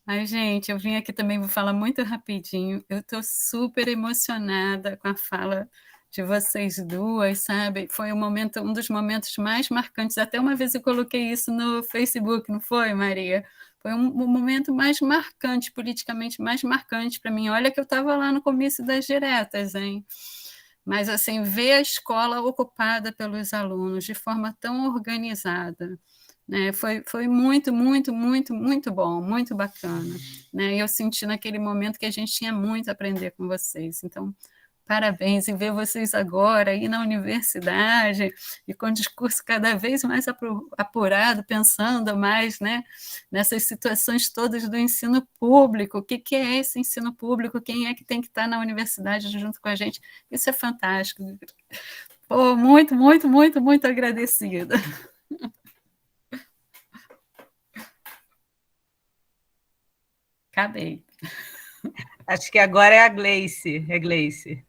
Mas, gente, eu vim aqui também, vou falar muito rapidinho. Eu estou super emocionada com a fala de vocês duas, sabe? Foi um dos momentos mais marcantes. Até uma vez eu coloquei isso no Facebook, não foi, Maria? Foi um momento mais marcante, politicamente mais marcante para mim. Olha que eu estava lá no comício das diretas, hein? Mas, assim, ver a escola ocupada pelos alunos de forma tão organizada, né? Foi muito, muito, muito, muito bom, muito bacana, né? E eu senti naquele momento que a gente tinha muito a aprender com vocês. Então, parabéns, e ver vocês agora aí na universidade e com o discurso cada vez mais apurado, pensando mais, né, nessas situações todas do ensino público. O que é esse ensino público? Quem é que tem que estar na universidade junto com a gente? Isso é fantástico. Pô, muito, muito, muito, muito agradecida. Acabei. Acho que agora é a Gleice. É Gleice.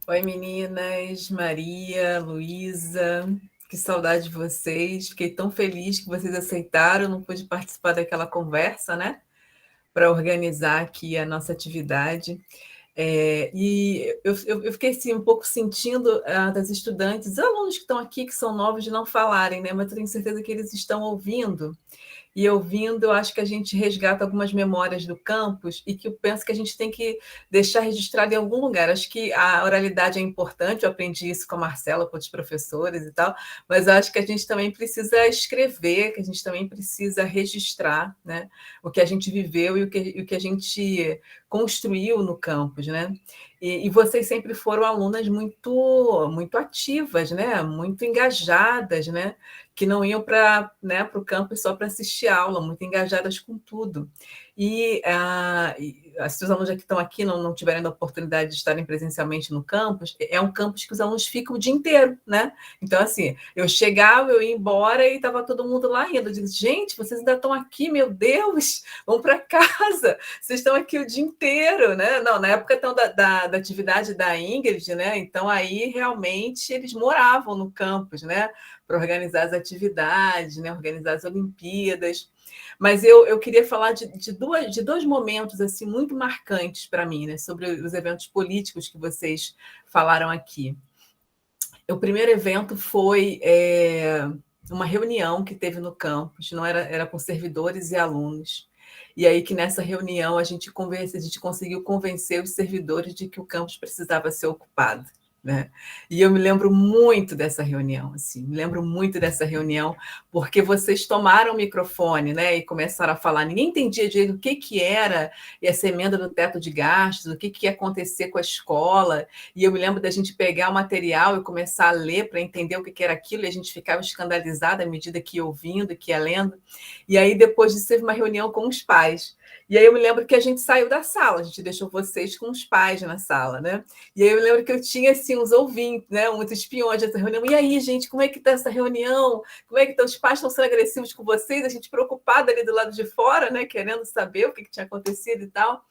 Oi, meninas, Maria, Luísa, que saudade de vocês. Fiquei tão feliz que vocês aceitaram, não pude participar daquela conversa, né? Para organizar aqui a nossa atividade. E eu fiquei assim, um pouco sentindo das estudantes, alunos que estão aqui, que são novos, de não falarem, né? Mas eu tenho certeza que eles estão ouvindo. E ouvindo, eu acho que a gente resgata algumas memórias do campus e que eu penso que a gente tem que deixar registrado em algum lugar. Acho que a oralidade é importante, eu aprendi isso com a Marcela, com outros professores e tal, mas eu acho que a gente também precisa escrever, que a gente também precisa registrar, né, o que a gente viveu e o que a gente construiu no campus, né? E vocês sempre foram alunas muito, muito ativas, né? Muito engajadas, né? Que não iam para, né, o campus só para assistir aula, muito engajadas com tudo. E se os alunos que estão aqui não tiverem a oportunidade de estarem presencialmente no campus, é um campus que os alunos ficam o dia inteiro, né? Então, assim, eu chegava, eu ia embora e estava todo mundo lá indo. Eu disse, gente, vocês ainda estão aqui, meu Deus, vão para casa, vocês estão aqui o dia inteiro, né? Não, na época então, da atividade da Ingrid, né? Então, aí realmente eles moravam no campus, né? Para organizar as atividades, né? Organizar as Olimpíadas. Mas eu queria falar de dois momentos assim muito marcantes para mim, né? Sobre os eventos políticos que vocês falaram aqui. O primeiro evento foi uma reunião que teve no campus, não era com servidores e alunos. E aí que nessa reunião a gente conseguiu convencer os servidores de que o campus precisava ser ocupado, né? E eu me lembro muito dessa reunião, assim, porque vocês tomaram o microfone, né, e começaram a falar. Ninguém entendia direito o que era essa emenda do teto de gastos, o que ia acontecer com a escola. E eu me lembro da gente pegar o material e começar a ler para entender o que era aquilo, e a gente ficava escandalizada à medida que ia ouvindo, que ia lendo. E aí depois disso teve uma reunião com os pais. E aí eu me lembro que a gente saiu da sala, a gente deixou vocês com os pais na sala, né? E aí eu me lembro que eu tinha, assim, uns ouvintes, né? Muitos espiões dessa reunião. E aí, gente, como é que tá essa reunião? Como é que tá? Os pais estão sendo agressivos com vocês? A gente preocupada ali do lado de fora, né? Querendo saber o que tinha acontecido e tal.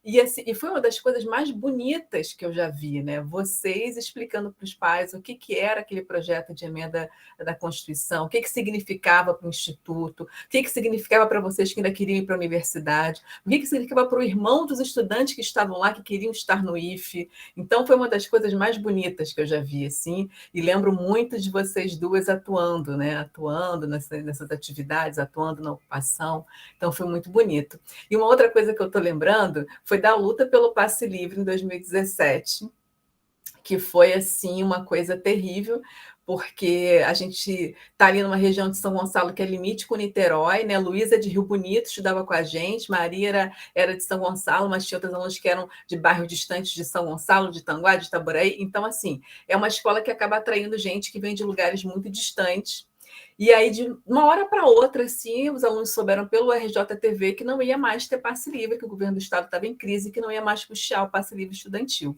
E, assim, e foi uma das coisas mais bonitas que eu já vi, né? Vocês explicando para os pais o que era aquele projeto de emenda da Constituição, o que significava para o Instituto, o que significava para vocês que ainda queriam ir para a universidade, o que significava para o irmão dos estudantes que estavam lá, que queriam estar no IFE. Então, foi uma das coisas mais bonitas que eu já vi, assim, e lembro muito de vocês duas atuando, né? Atuando nessas atividades, atuando na ocupação. Então, foi muito bonito. E uma outra coisa que eu estou lembrando foi da luta pelo passe livre em 2017, que foi, assim, uma coisa terrível, porque a gente está ali numa região de São Gonçalo que é limite com Niterói, né? Luísa é de Rio Bonito, estudava com a gente, Maria era de São Gonçalo, mas tinha outras alunas que eram de bairros distantes de São Gonçalo, de Tanguá, de Itaboraí. Então, assim, é uma escola que acaba atraindo gente que vem de lugares muito distantes. E aí, de uma hora para outra, assim, os alunos souberam pelo RJTV que não ia mais ter passe livre, que o governo do estado estava em crise, que não ia mais custear o passe livre estudantil.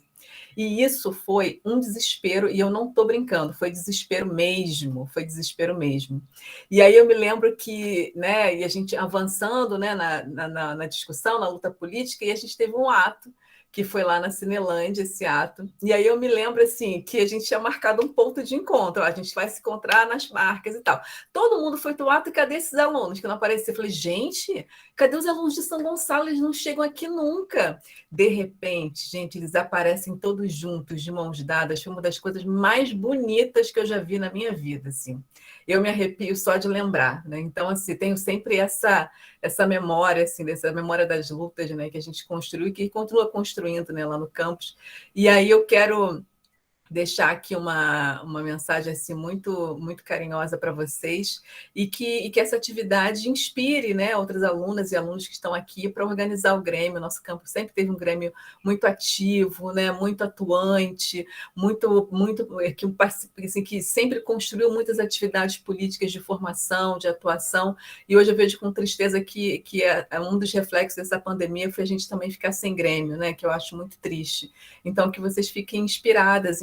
E isso foi um desespero, e eu não estou brincando, foi desespero mesmo. E aí eu me lembro que, né, e a gente avançando, né, na discussão, na luta política, e a gente teve um ato, que foi lá na Cinelândia, esse ato. E aí eu me lembro, assim, que a gente tinha marcado um ponto de encontro, a gente vai se encontrar nas marcas e tal. Todo mundo foi pro ato, e cadê esses alunos que não apareceram? Eu falei, gente, cadê os alunos de São Gonçalo? Eles não chegam aqui nunca. De repente, gente, eles aparecem todos juntos, de mãos dadas. Foi uma das coisas mais bonitas que eu já vi na minha vida, assim. Eu me arrepio só de lembrar, né? Então, assim, tenho sempre essa memória, assim, dessa memória das lutas, né, que a gente construiu e que continua construindo, né, lá no campus. E aí eu quero deixar aqui uma mensagem assim, muito, muito carinhosa para vocês e que essa atividade inspire, né, outras alunas e alunos que estão aqui para organizar o Grêmio. O nosso campus sempre teve um Grêmio muito ativo, né, muito atuante, que sempre construiu muitas atividades políticas de formação, de atuação, e hoje eu vejo com tristeza que um dos reflexos dessa pandemia foi a gente também ficar sem Grêmio, né, que eu acho muito triste. Então, que vocês fiquem inspiradas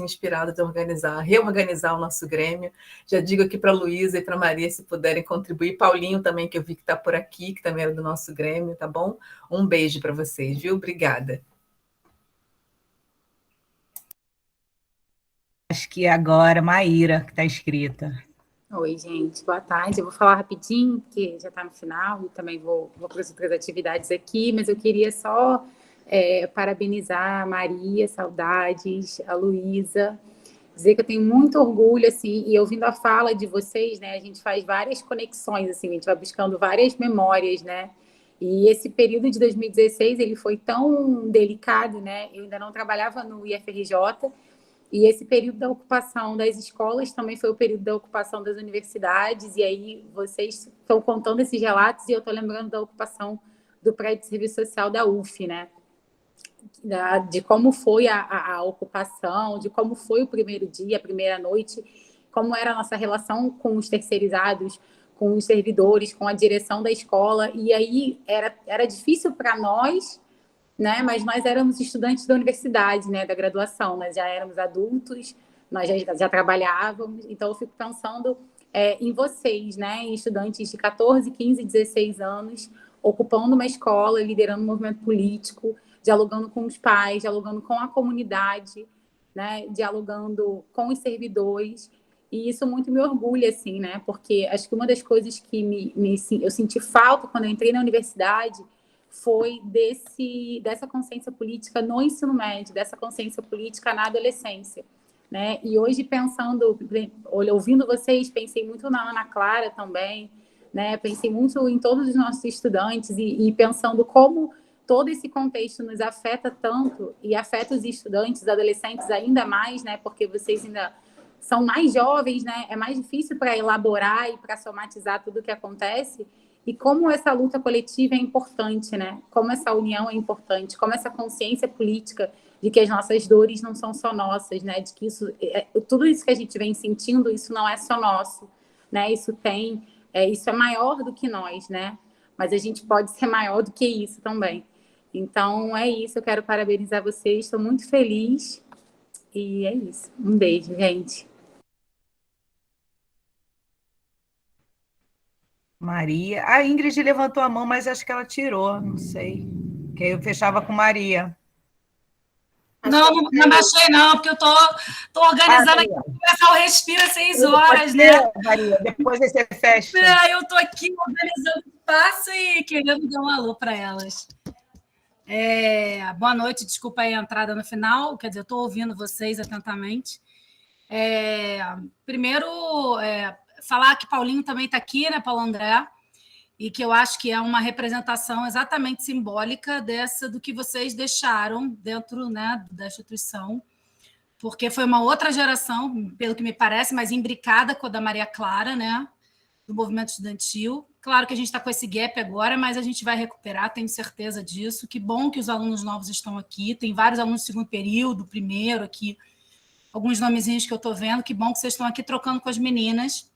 a reorganizar o nosso Grêmio. Já digo aqui para a Luísa e para a Maria, se puderem contribuir. Paulinho também, que eu vi que está por aqui, que também era do nosso Grêmio, tá bom? Um beijo para vocês, viu? Obrigada. Acho que agora Maíra, que está inscrita. Oi, gente, boa tarde. Eu vou falar rapidinho, porque já está no final, e também vou para as outras atividades aqui, mas eu queria só parabenizar a Maria, saudades, a Luísa, dizer que eu tenho muito orgulho, assim, e ouvindo a fala de vocês, né, a gente faz várias conexões, assim, a gente vai buscando várias memórias, né, e esse período de 2016, ele foi tão delicado, né, eu ainda não trabalhava no IFRJ, e esse período da ocupação das escolas também foi o período da ocupação das universidades, e aí vocês estão contando esses relatos, e eu estou lembrando da ocupação do prédio de serviço social da UF, né, de como foi a ocupação, de como foi o primeiro dia, a primeira noite, como era a nossa relação com os terceirizados, com os servidores, com a direção da escola, e aí era difícil para nós, né? Mas nós éramos estudantes da universidade, né? Da graduação, nós já éramos adultos, nós já trabalhávamos, então eu fico pensando em vocês, né? Em estudantes de 14, 15, 16 anos, ocupando uma escola, liderando um movimento político, dialogando com os pais, dialogando com a comunidade, né? Dialogando com os servidores, e isso muito me orgulha, assim, né? Porque acho que uma das coisas que eu senti falta quando eu entrei na universidade foi dessa consciência política no ensino médio, dessa consciência política na adolescência, né? E hoje, pensando, ouvindo vocês, pensei muito na Ana Clara também, né? Pensei muito em todos os nossos estudantes e pensando como todo esse contexto nos afeta tanto e afeta os estudantes, os adolescentes ainda mais, né? Porque vocês ainda são mais jovens, né? É mais difícil para elaborar e para somatizar tudo o que acontece. E como essa luta coletiva é importante, né? Como essa união é importante, como essa consciência política de que as nossas dores não são só nossas, né? De que tudo isso que a gente vem sentindo, isso não é só nosso, né? Isso é maior do que nós, né? mas a gente pode ser maior do que isso também. Então, é isso. Eu quero parabenizar vocês. Estou muito feliz. E é isso. Um beijo, gente. Maria. A Ingrid levantou a mão, mas acho que ela tirou, não sei. Que aí eu fechava com Maria. Não, não baixei, não, porque eu tô organizando aqui. Começar o Respira às 6 horas, né? Maria, depois você fecha. Eu tô aqui organizando o passo e querendo dar um alô para elas. Boa noite, desculpa aí a entrada no final, quer dizer, eu estou ouvindo vocês atentamente. Primeiro, falar que Paulinho também está aqui, né, Paulo André, e que eu acho que é uma representação exatamente simbólica do que vocês deixaram dentro, né, da instituição, porque foi uma outra geração, pelo que me parece, mais imbricada com a da Maria Clara, né, do movimento estudantil. Claro que a gente está com esse gap agora, mas a gente vai recuperar, tenho certeza disso. Que bom que os alunos novos estão aqui, tem vários alunos do segundo período, primeiro aqui, alguns nomezinhos que eu estou vendo, que bom que vocês estão aqui trocando com as meninas.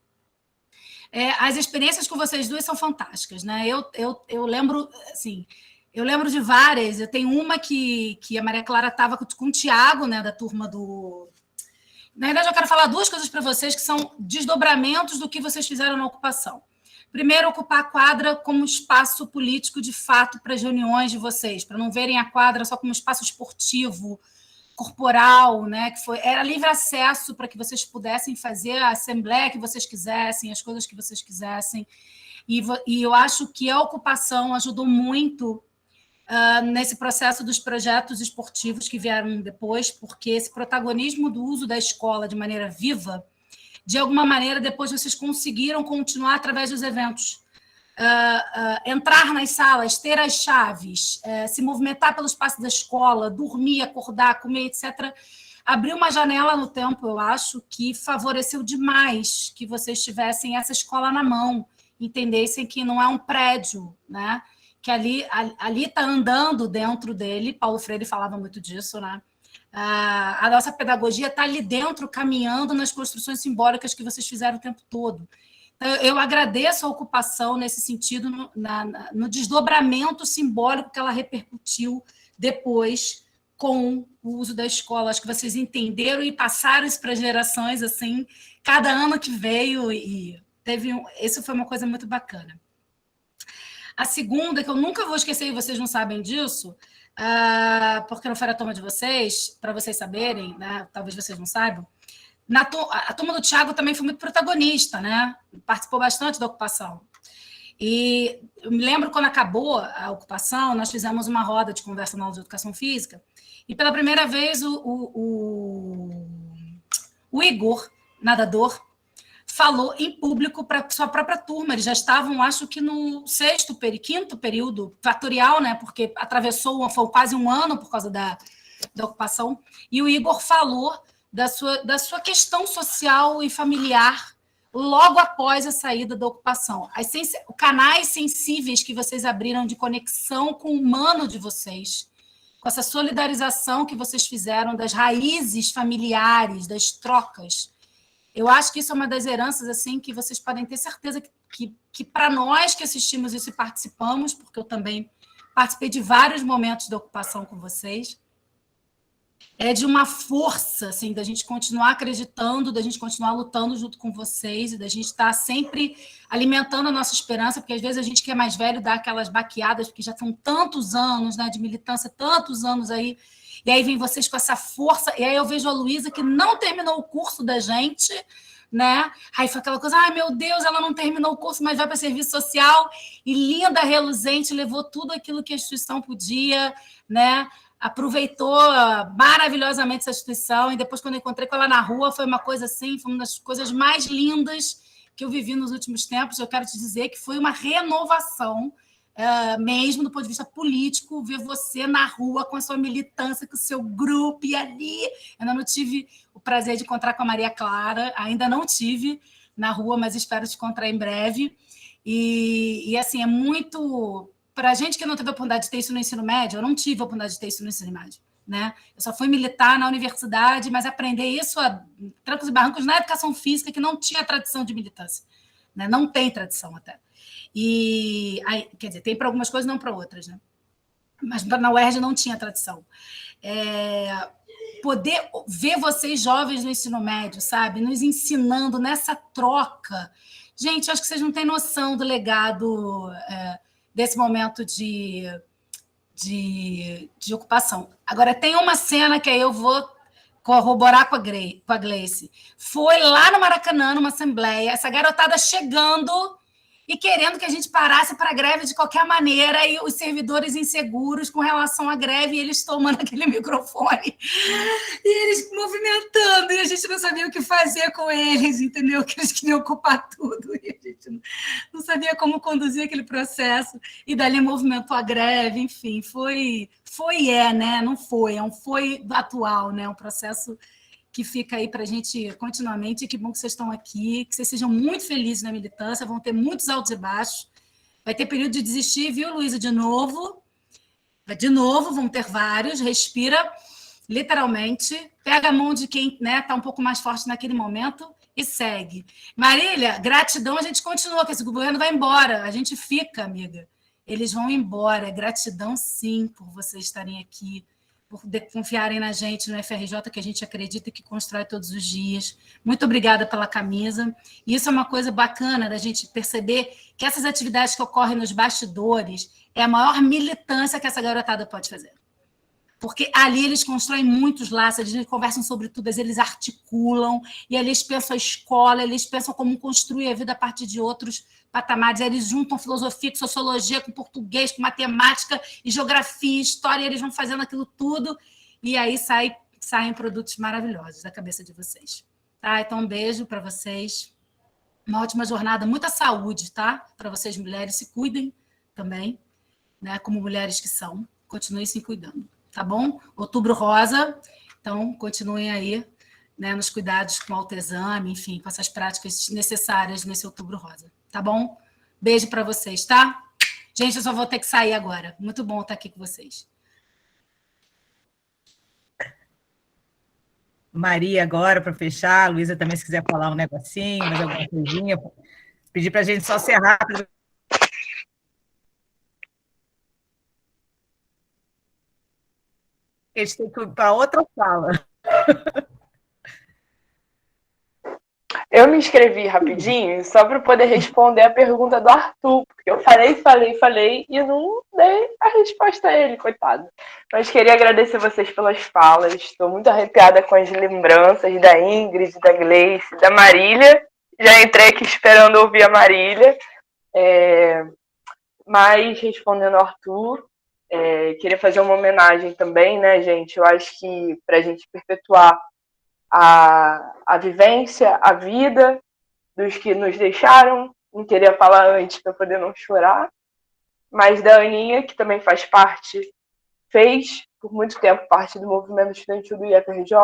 As experiências com vocês duas são fantásticas, né? Eu lembro, assim, eu lembro de várias. Eu tenho uma que a Maria Clara estava com o Tiago, né, da turma do... Na verdade, eu quero falar duas coisas para vocês que são desdobramentos do que vocês fizeram na ocupação. Primeiro, ocupar a quadra como espaço político de fato para as reuniões de vocês, para não verem a quadra só como um espaço esportivo, corporal, né? Era livre acesso para que vocês pudessem fazer a assembleia que vocês quisessem, as coisas que vocês quisessem. E eu acho que a ocupação ajudou muito nesse processo dos projetos esportivos que vieram depois, porque esse protagonismo do uso da escola de maneira viva, de alguma maneira, depois vocês conseguiram continuar através dos eventos. Entrar nas salas, ter as chaves, se movimentar pelo espaço da escola, dormir, acordar, comer, etc. Abriu uma janela no tempo, eu acho, que favoreceu demais que vocês tivessem essa escola na mão, entendessem que não é um prédio, né? Que ali está andando dentro dele. Paulo Freire falava muito disso, né? A nossa pedagogia está ali dentro, caminhando nas construções simbólicas que vocês fizeram o tempo todo. Então, eu agradeço a ocupação nesse sentido, no desdobramento simbólico que ela repercutiu depois com o uso da escola. Acho que vocês entenderam e passaram isso para as gerações, assim, cada ano que veio, e isso foi uma coisa muito bacana. A segunda, que eu nunca vou esquecer, e vocês não sabem disso, porque não foi a turma de vocês, para vocês saberem, né? Talvez vocês não saibam, a turma do Tiago também foi muito protagonista, né? Participou bastante da ocupação. E eu me lembro quando acabou a ocupação, nós fizemos uma roda de conversa na aula de educação física, e pela primeira vez o Igor, nadador, falou em público para sua própria turma. Eles já estavam, acho que no quinto período fatorial, né? Porque foi quase um ano por causa da ocupação. E o Igor falou da sua questão social e familiar logo após a saída da ocupação. Canais sensíveis que vocês abriram de conexão com o humano de vocês, com essa solidarização que vocês fizeram das raízes familiares, das trocas. Eu acho que isso é uma das heranças assim, que vocês podem ter certeza que para nós que assistimos isso e participamos, porque eu também participei de vários momentos da ocupação com vocês, é de uma força assim, da gente continuar acreditando, da gente continuar lutando junto com vocês, e da gente estar sempre alimentando a nossa esperança, porque às vezes a gente que é mais velho dá aquelas baqueadas, porque já são tantos anos, né, de militância, tantos anos aí. E aí vem vocês com essa força, e aí eu vejo a Luísa, que não terminou o curso da gente, né? Aí foi aquela coisa, ai meu Deus, ela não terminou o curso, mas vai para serviço social, e linda, reluzente, levou tudo aquilo que a instituição podia, né? Aproveitou maravilhosamente essa instituição, e depois quando eu encontrei com ela na rua, foi uma coisa assim, foi uma das coisas mais lindas que eu vivi nos últimos tempos. Eu quero te dizer que foi uma renovação, mesmo do ponto de vista político, ver você na rua com a sua militância, com o seu grupo, e ali, eu ainda não tive o prazer de encontrar com a Maria Clara, ainda não tive na rua, mas espero te encontrar em breve, e assim, é muito... Para a gente que não teve a oportunidade de ter isso no ensino médio, eu não tive a oportunidade de ter isso no ensino médio, né? Eu só fui militar na universidade, mas aprender isso a trancos e barrancos na educação física, que não tinha tradição de militância, né? Não tem tradição até. E aí, quer dizer, tem para algumas coisas, não para outras, né? Mas na UERJ não tinha tradição. Poder ver vocês jovens no ensino médio, sabe? Nos ensinando nessa troca. Gente, acho que vocês não têm noção do legado desse momento de ocupação. Agora, tem uma cena que aí eu vou corroborar com a Gleice. Foi lá no Maracanã, numa assembleia, essa garotada chegando e querendo que a gente parasse para a greve de qualquer maneira, e os servidores inseguros com relação à greve, e eles tomando aquele microfone, e eles movimentando, e a gente não sabia o que fazer com eles, entendeu? Que eles queriam ocupar tudo, e a gente não sabia como conduzir aquele processo, e dali movimentou a greve, enfim, né? Não foi, é um foi atual, né? Um processo que fica aí para a gente continuamente. Que bom que vocês estão aqui, que vocês sejam muito felizes na militância, vão ter muitos altos e baixos, vai ter período de desistir, viu, Luísa, de novo, vão ter vários, respira, literalmente, pega a mão de quem está um pouco mais forte naquele momento e segue. Marília, gratidão, a gente continua, que esse governo vai embora, a gente fica, amiga, eles vão embora, gratidão sim por vocês estarem aqui, por confiarem na gente, no FRJ, que a gente acredita e que constrói todos os dias. Muito obrigada pela camisa. E isso é uma coisa bacana da gente perceber que essas atividades que ocorrem nos bastidores é a maior militância que essa garotada pode fazer. Porque ali eles constroem muitos laços, eles conversam sobre tudo, eles articulam, e eles pensam a escola, eles pensam como construir a vida a partir de outros patamares, eles juntam filosofia com sociologia, com português, com matemática, e geografia, história, e eles vão fazendo aquilo tudo, e aí saem produtos maravilhosos da cabeça de vocês. Tá? Então, um beijo para vocês, uma ótima jornada, muita saúde, tá? Para vocês, mulheres, se cuidem também, né? Como mulheres que são, continuem se cuidando. Tá bom? Outubro Rosa, então continuem aí, né, nos cuidados com o autoexame, enfim, com essas práticas necessárias nesse Outubro Rosa, tá bom? Beijo para vocês, tá? Gente, eu só vou ter que sair agora. Muito bom estar aqui com vocês. Maria, agora, para fechar, a Luísa também, se quiser falar um negocinho, mais alguma coisinha, pedir para a gente só ser rápido. Eles têm que ir para outra sala. Eu me inscrevi rapidinho só para poder responder a pergunta do Arthur, porque eu falei e não dei a resposta a ele, coitado. Mas queria agradecer vocês pelas falas. Estou muito arrepiada com as lembranças da Ingrid, da Gleice, da Marília. Já entrei aqui esperando ouvir a Marília. Mas respondendo ao Arthur, queria fazer uma homenagem também, né, gente? Eu acho que para a gente perpetuar a vivência, a vida dos que nos deixaram, não queria falar antes para poder não chorar, mas da Aninha, que também fez por muito tempo parte do movimento estudantil do IFRJ,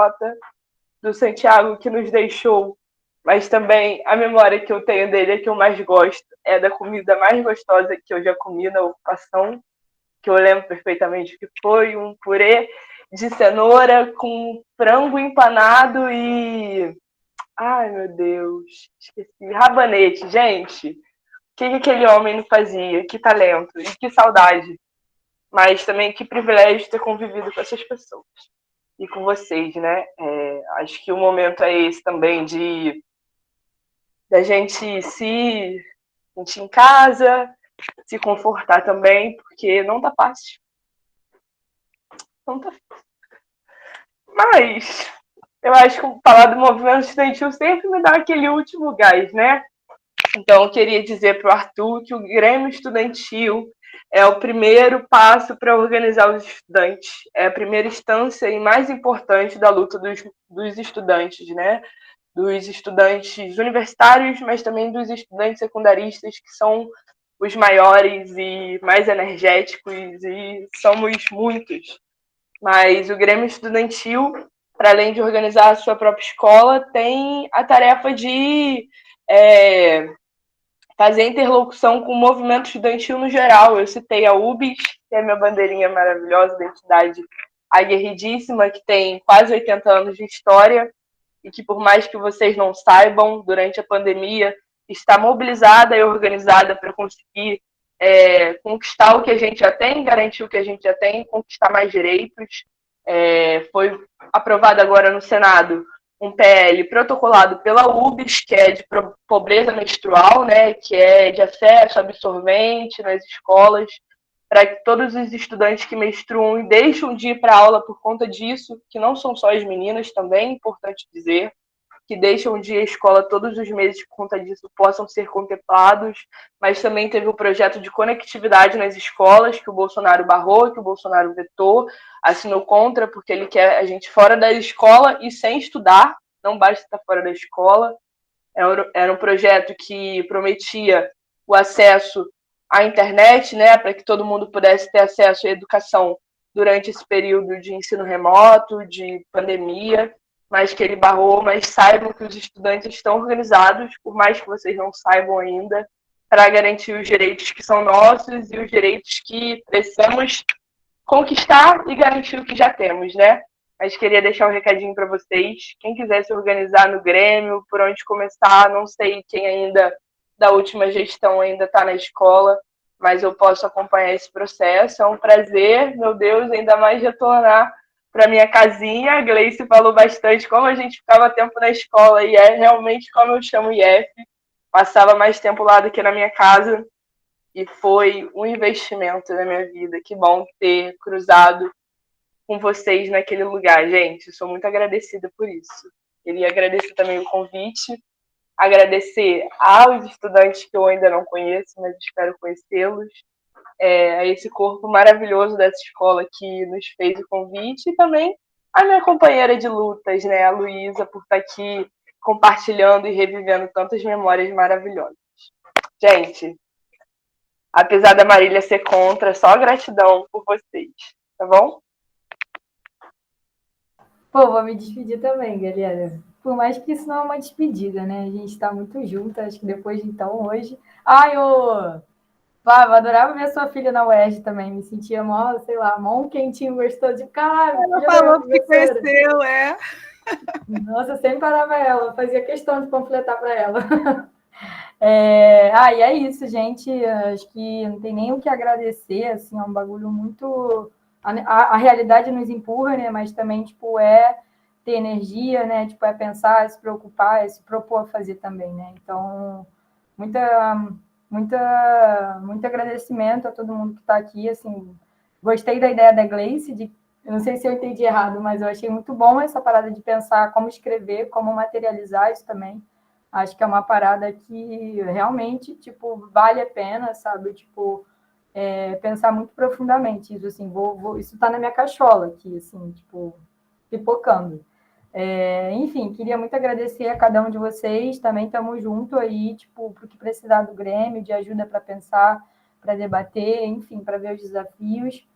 do Santiago, que nos deixou, mas também a memória que eu tenho dele, a que eu mais gosto, é da comida mais gostosa que eu já comi na ocupação, que eu lembro perfeitamente que foi um purê de cenoura com frango empanado e... Ai, meu Deus, esqueci. Rabanete, gente. O que aquele homem não fazia? Que talento e que saudade. Mas também que privilégio ter convivido com essas pessoas. E com vocês, né? Acho que o momento é esse também da gente se sentir em casa, se confortar também, porque não tá fácil. Não tá fácil. Mas eu acho que falar do movimento estudantil sempre me dá aquele último gás, né? Então, eu queria dizer para o Arthur que o Grêmio Estudantil é o primeiro passo para organizar os estudantes. É a primeira instância e mais importante da luta dos estudantes, né? Dos estudantes universitários, mas também dos estudantes secundaristas, que são os maiores e mais energéticos, e somos muitos. Mas o Grêmio Estudantil, para além de organizar a sua própria escola, tem a tarefa de fazer interlocução com o movimento estudantil no geral. Eu citei a UBS, que é a minha bandeirinha maravilhosa, identidade aguerridíssima, que tem quase 80 anos de história, e que, por mais que vocês não saibam, durante a pandemia está mobilizada e organizada para conseguir conquistar o que a gente já tem, garantir o que a gente já tem, conquistar mais direitos. Foi aprovado agora no Senado um PL protocolado pela UBS, que é de pobreza menstrual, né, que é de acesso a absorvente nas escolas, para que todos os estudantes que menstruam e deixam de ir para a aula por conta disso, que não são só as meninas também, é importante dizer, que deixam de ir à escola todos os meses por conta disso, possam ser contemplados, mas também teve o projeto de conectividade nas escolas, que o Bolsonaro barrou, que o Bolsonaro vetou, assinou contra, porque ele quer a gente fora da escola e sem estudar, não basta estar fora da escola. Era um projeto que prometia o acesso à internet, né, para que todo mundo pudesse ter acesso à educação durante esse período de ensino remoto, de pandemia, mas que ele barrou. Mas saibam que os estudantes estão organizados, por mais que vocês não saibam ainda, para garantir os direitos que são nossos e os direitos que precisamos conquistar e garantir o que já temos, né? Mas queria deixar um recadinho para vocês. Quem quiser se organizar no Grêmio, por onde começar, não sei quem ainda da última gestão ainda está na escola, mas eu posso acompanhar esse processo. É um prazer, meu Deus, ainda mais retornar para minha casinha. A Gleice falou bastante como a gente ficava tempo na escola, e é realmente como eu chamo IF. Passava mais tempo lá do que na minha casa, e foi um investimento na minha vida. Que bom ter cruzado com vocês naquele lugar, gente. Eu sou muito agradecida por isso. Queria agradecer também o convite, agradecer aos estudantes que eu ainda não conheço, mas espero conhecê-los, a esse corpo maravilhoso dessa escola que nos fez o convite, e também a minha companheira de lutas, né, a Luísa, por estar aqui compartilhando e revivendo tantas memórias maravilhosas. Gente, apesar da Marília ser contra, só gratidão por vocês, tá bom? Pô, vou me despedir também, galera. Por mais que isso não é uma despedida, né? A gente está muito junto, acho que depois de então, hoje. Ai, ô! Flávio, adorava ver sua filha na UERJ também. Me sentia mó, sei lá, mó um quentinho gostoso de cara. Ela falou que conheceu, Nossa, eu sempre parava ela, fazia questão de panfletar para ela. E é isso, gente. Acho que não tem nem o que agradecer, assim, é um bagulho muito. A realidade nos empurra, né? Mas também, tipo, ter energia, né? Tipo, pensar, se preocupar, se propor a fazer também, né? Então, muito agradecimento a todo mundo que está aqui, assim. Gostei da ideia da Gleice, eu não sei se eu entendi errado, mas eu achei muito bom essa parada de pensar como escrever, como materializar isso também. Acho que é uma parada que realmente, tipo, vale a pena, sabe? Tipo, pensar muito profundamente isso, assim, isso está na minha cachola aqui, assim, tipo, pipocando. Enfim, queria muito agradecer a cada um de vocês, também estamos junto aí, tipo, para o que precisar do Grêmio, de ajuda para pensar, para debater, enfim, para ver os desafios.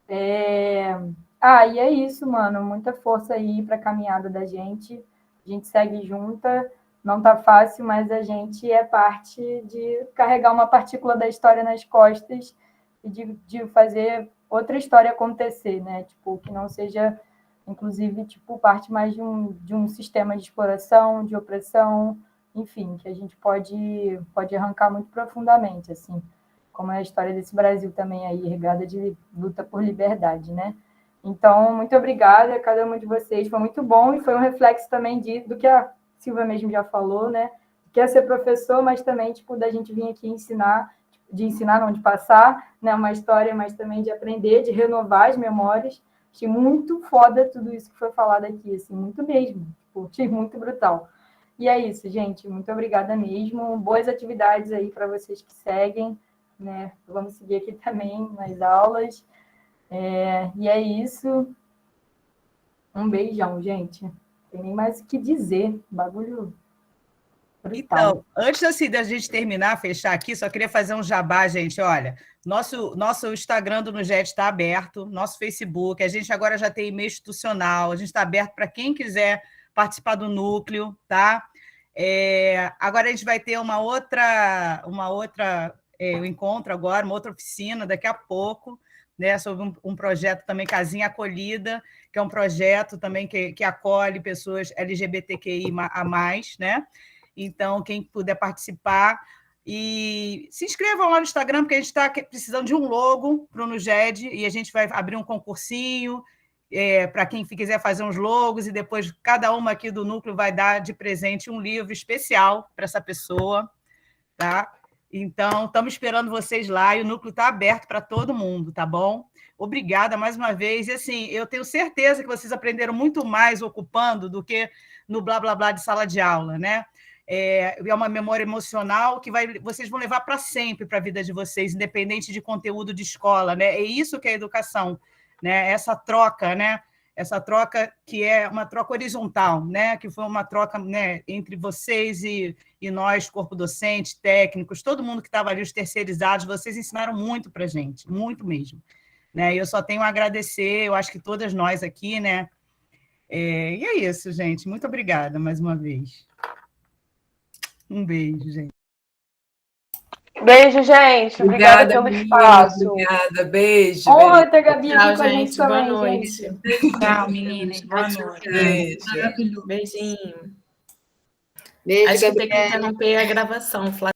E é isso, mano, muita força aí para a caminhada da gente, a gente segue junta. Não está fácil, mas a gente é parte de carregar uma partícula da história nas costas e de fazer outra história acontecer, né? Tipo, que não seja, inclusive, tipo, parte mais de um sistema de exploração, de opressão, enfim, que a gente pode arrancar muito profundamente, assim, como é a história desse Brasil também aí, regada de luta por liberdade, né? Então, muito obrigada a cada um de vocês, foi muito bom e foi um reflexo também do que a Silvia mesmo já falou, né? Quer ser professor, mas também, tipo, da gente vir aqui de passar, né, uma história, mas também de aprender, de renovar as memórias. Achei muito foda tudo isso que foi falado aqui, assim, muito mesmo. Tipo, achei muito brutal. E é isso, gente. Muito obrigada mesmo. Boas atividades aí para vocês que seguem, né? Vamos seguir aqui também nas aulas. E é isso. Um beijão, gente. Tem nem mais o que dizer, bagulho brutal. Então, antes assim, da gente terminar, fechar aqui, só queria fazer um jabá, gente. Olha, nosso Instagram do Nujet está aberto, nosso Facebook, a gente agora já tem e-mail institucional, a gente está aberto para quem quiser participar do núcleo, tá? Agora a gente vai ter uma outra encontro agora, uma outra oficina daqui a pouco, né, sobre um projeto também, Casinha Acolhida, que é um projeto também que acolhe pessoas LGBTQI a mais, né? Então, quem puder participar, e se inscrevam lá no Instagram, porque a gente está precisando de um logo para o Nuged, e a gente vai abrir um concursinho para quem quiser fazer uns logos, e depois cada uma aqui do núcleo vai dar de presente um livro especial para essa pessoa, tá? Então, estamos esperando vocês lá, e o núcleo está aberto para todo mundo, tá bom? Obrigada mais uma vez. E assim, eu tenho certeza que vocês aprenderam muito mais ocupando do que no blá blá blá de sala de aula, né? É uma memória emocional que vocês vão levar para sempre para a vida de vocês, independente de conteúdo de escola, né? É isso que é a educação, né? Essa troca, né? Essa troca que é uma troca horizontal, né? Que foi uma troca, né, entre vocês e nós, corpo docente, técnicos, todo mundo que estava ali, os terceirizados, vocês ensinaram muito para a gente, muito mesmo. Né? Eu só tenho a agradecer, eu acho que todas nós aqui, né? E é isso, gente. Muito obrigada mais uma vez. Um beijo, gente. Beijo, gente. Obrigada pelo espaço. Obrigada, beijo. Honra ter Gabi aqui Tchau, com a gente gente. também, Boa noite. gente. Tchau, meninas. Boa noite. Beijo. Beijinho. Beijo, Acho que tem que Gabriela. interromper a gravação, Flávia.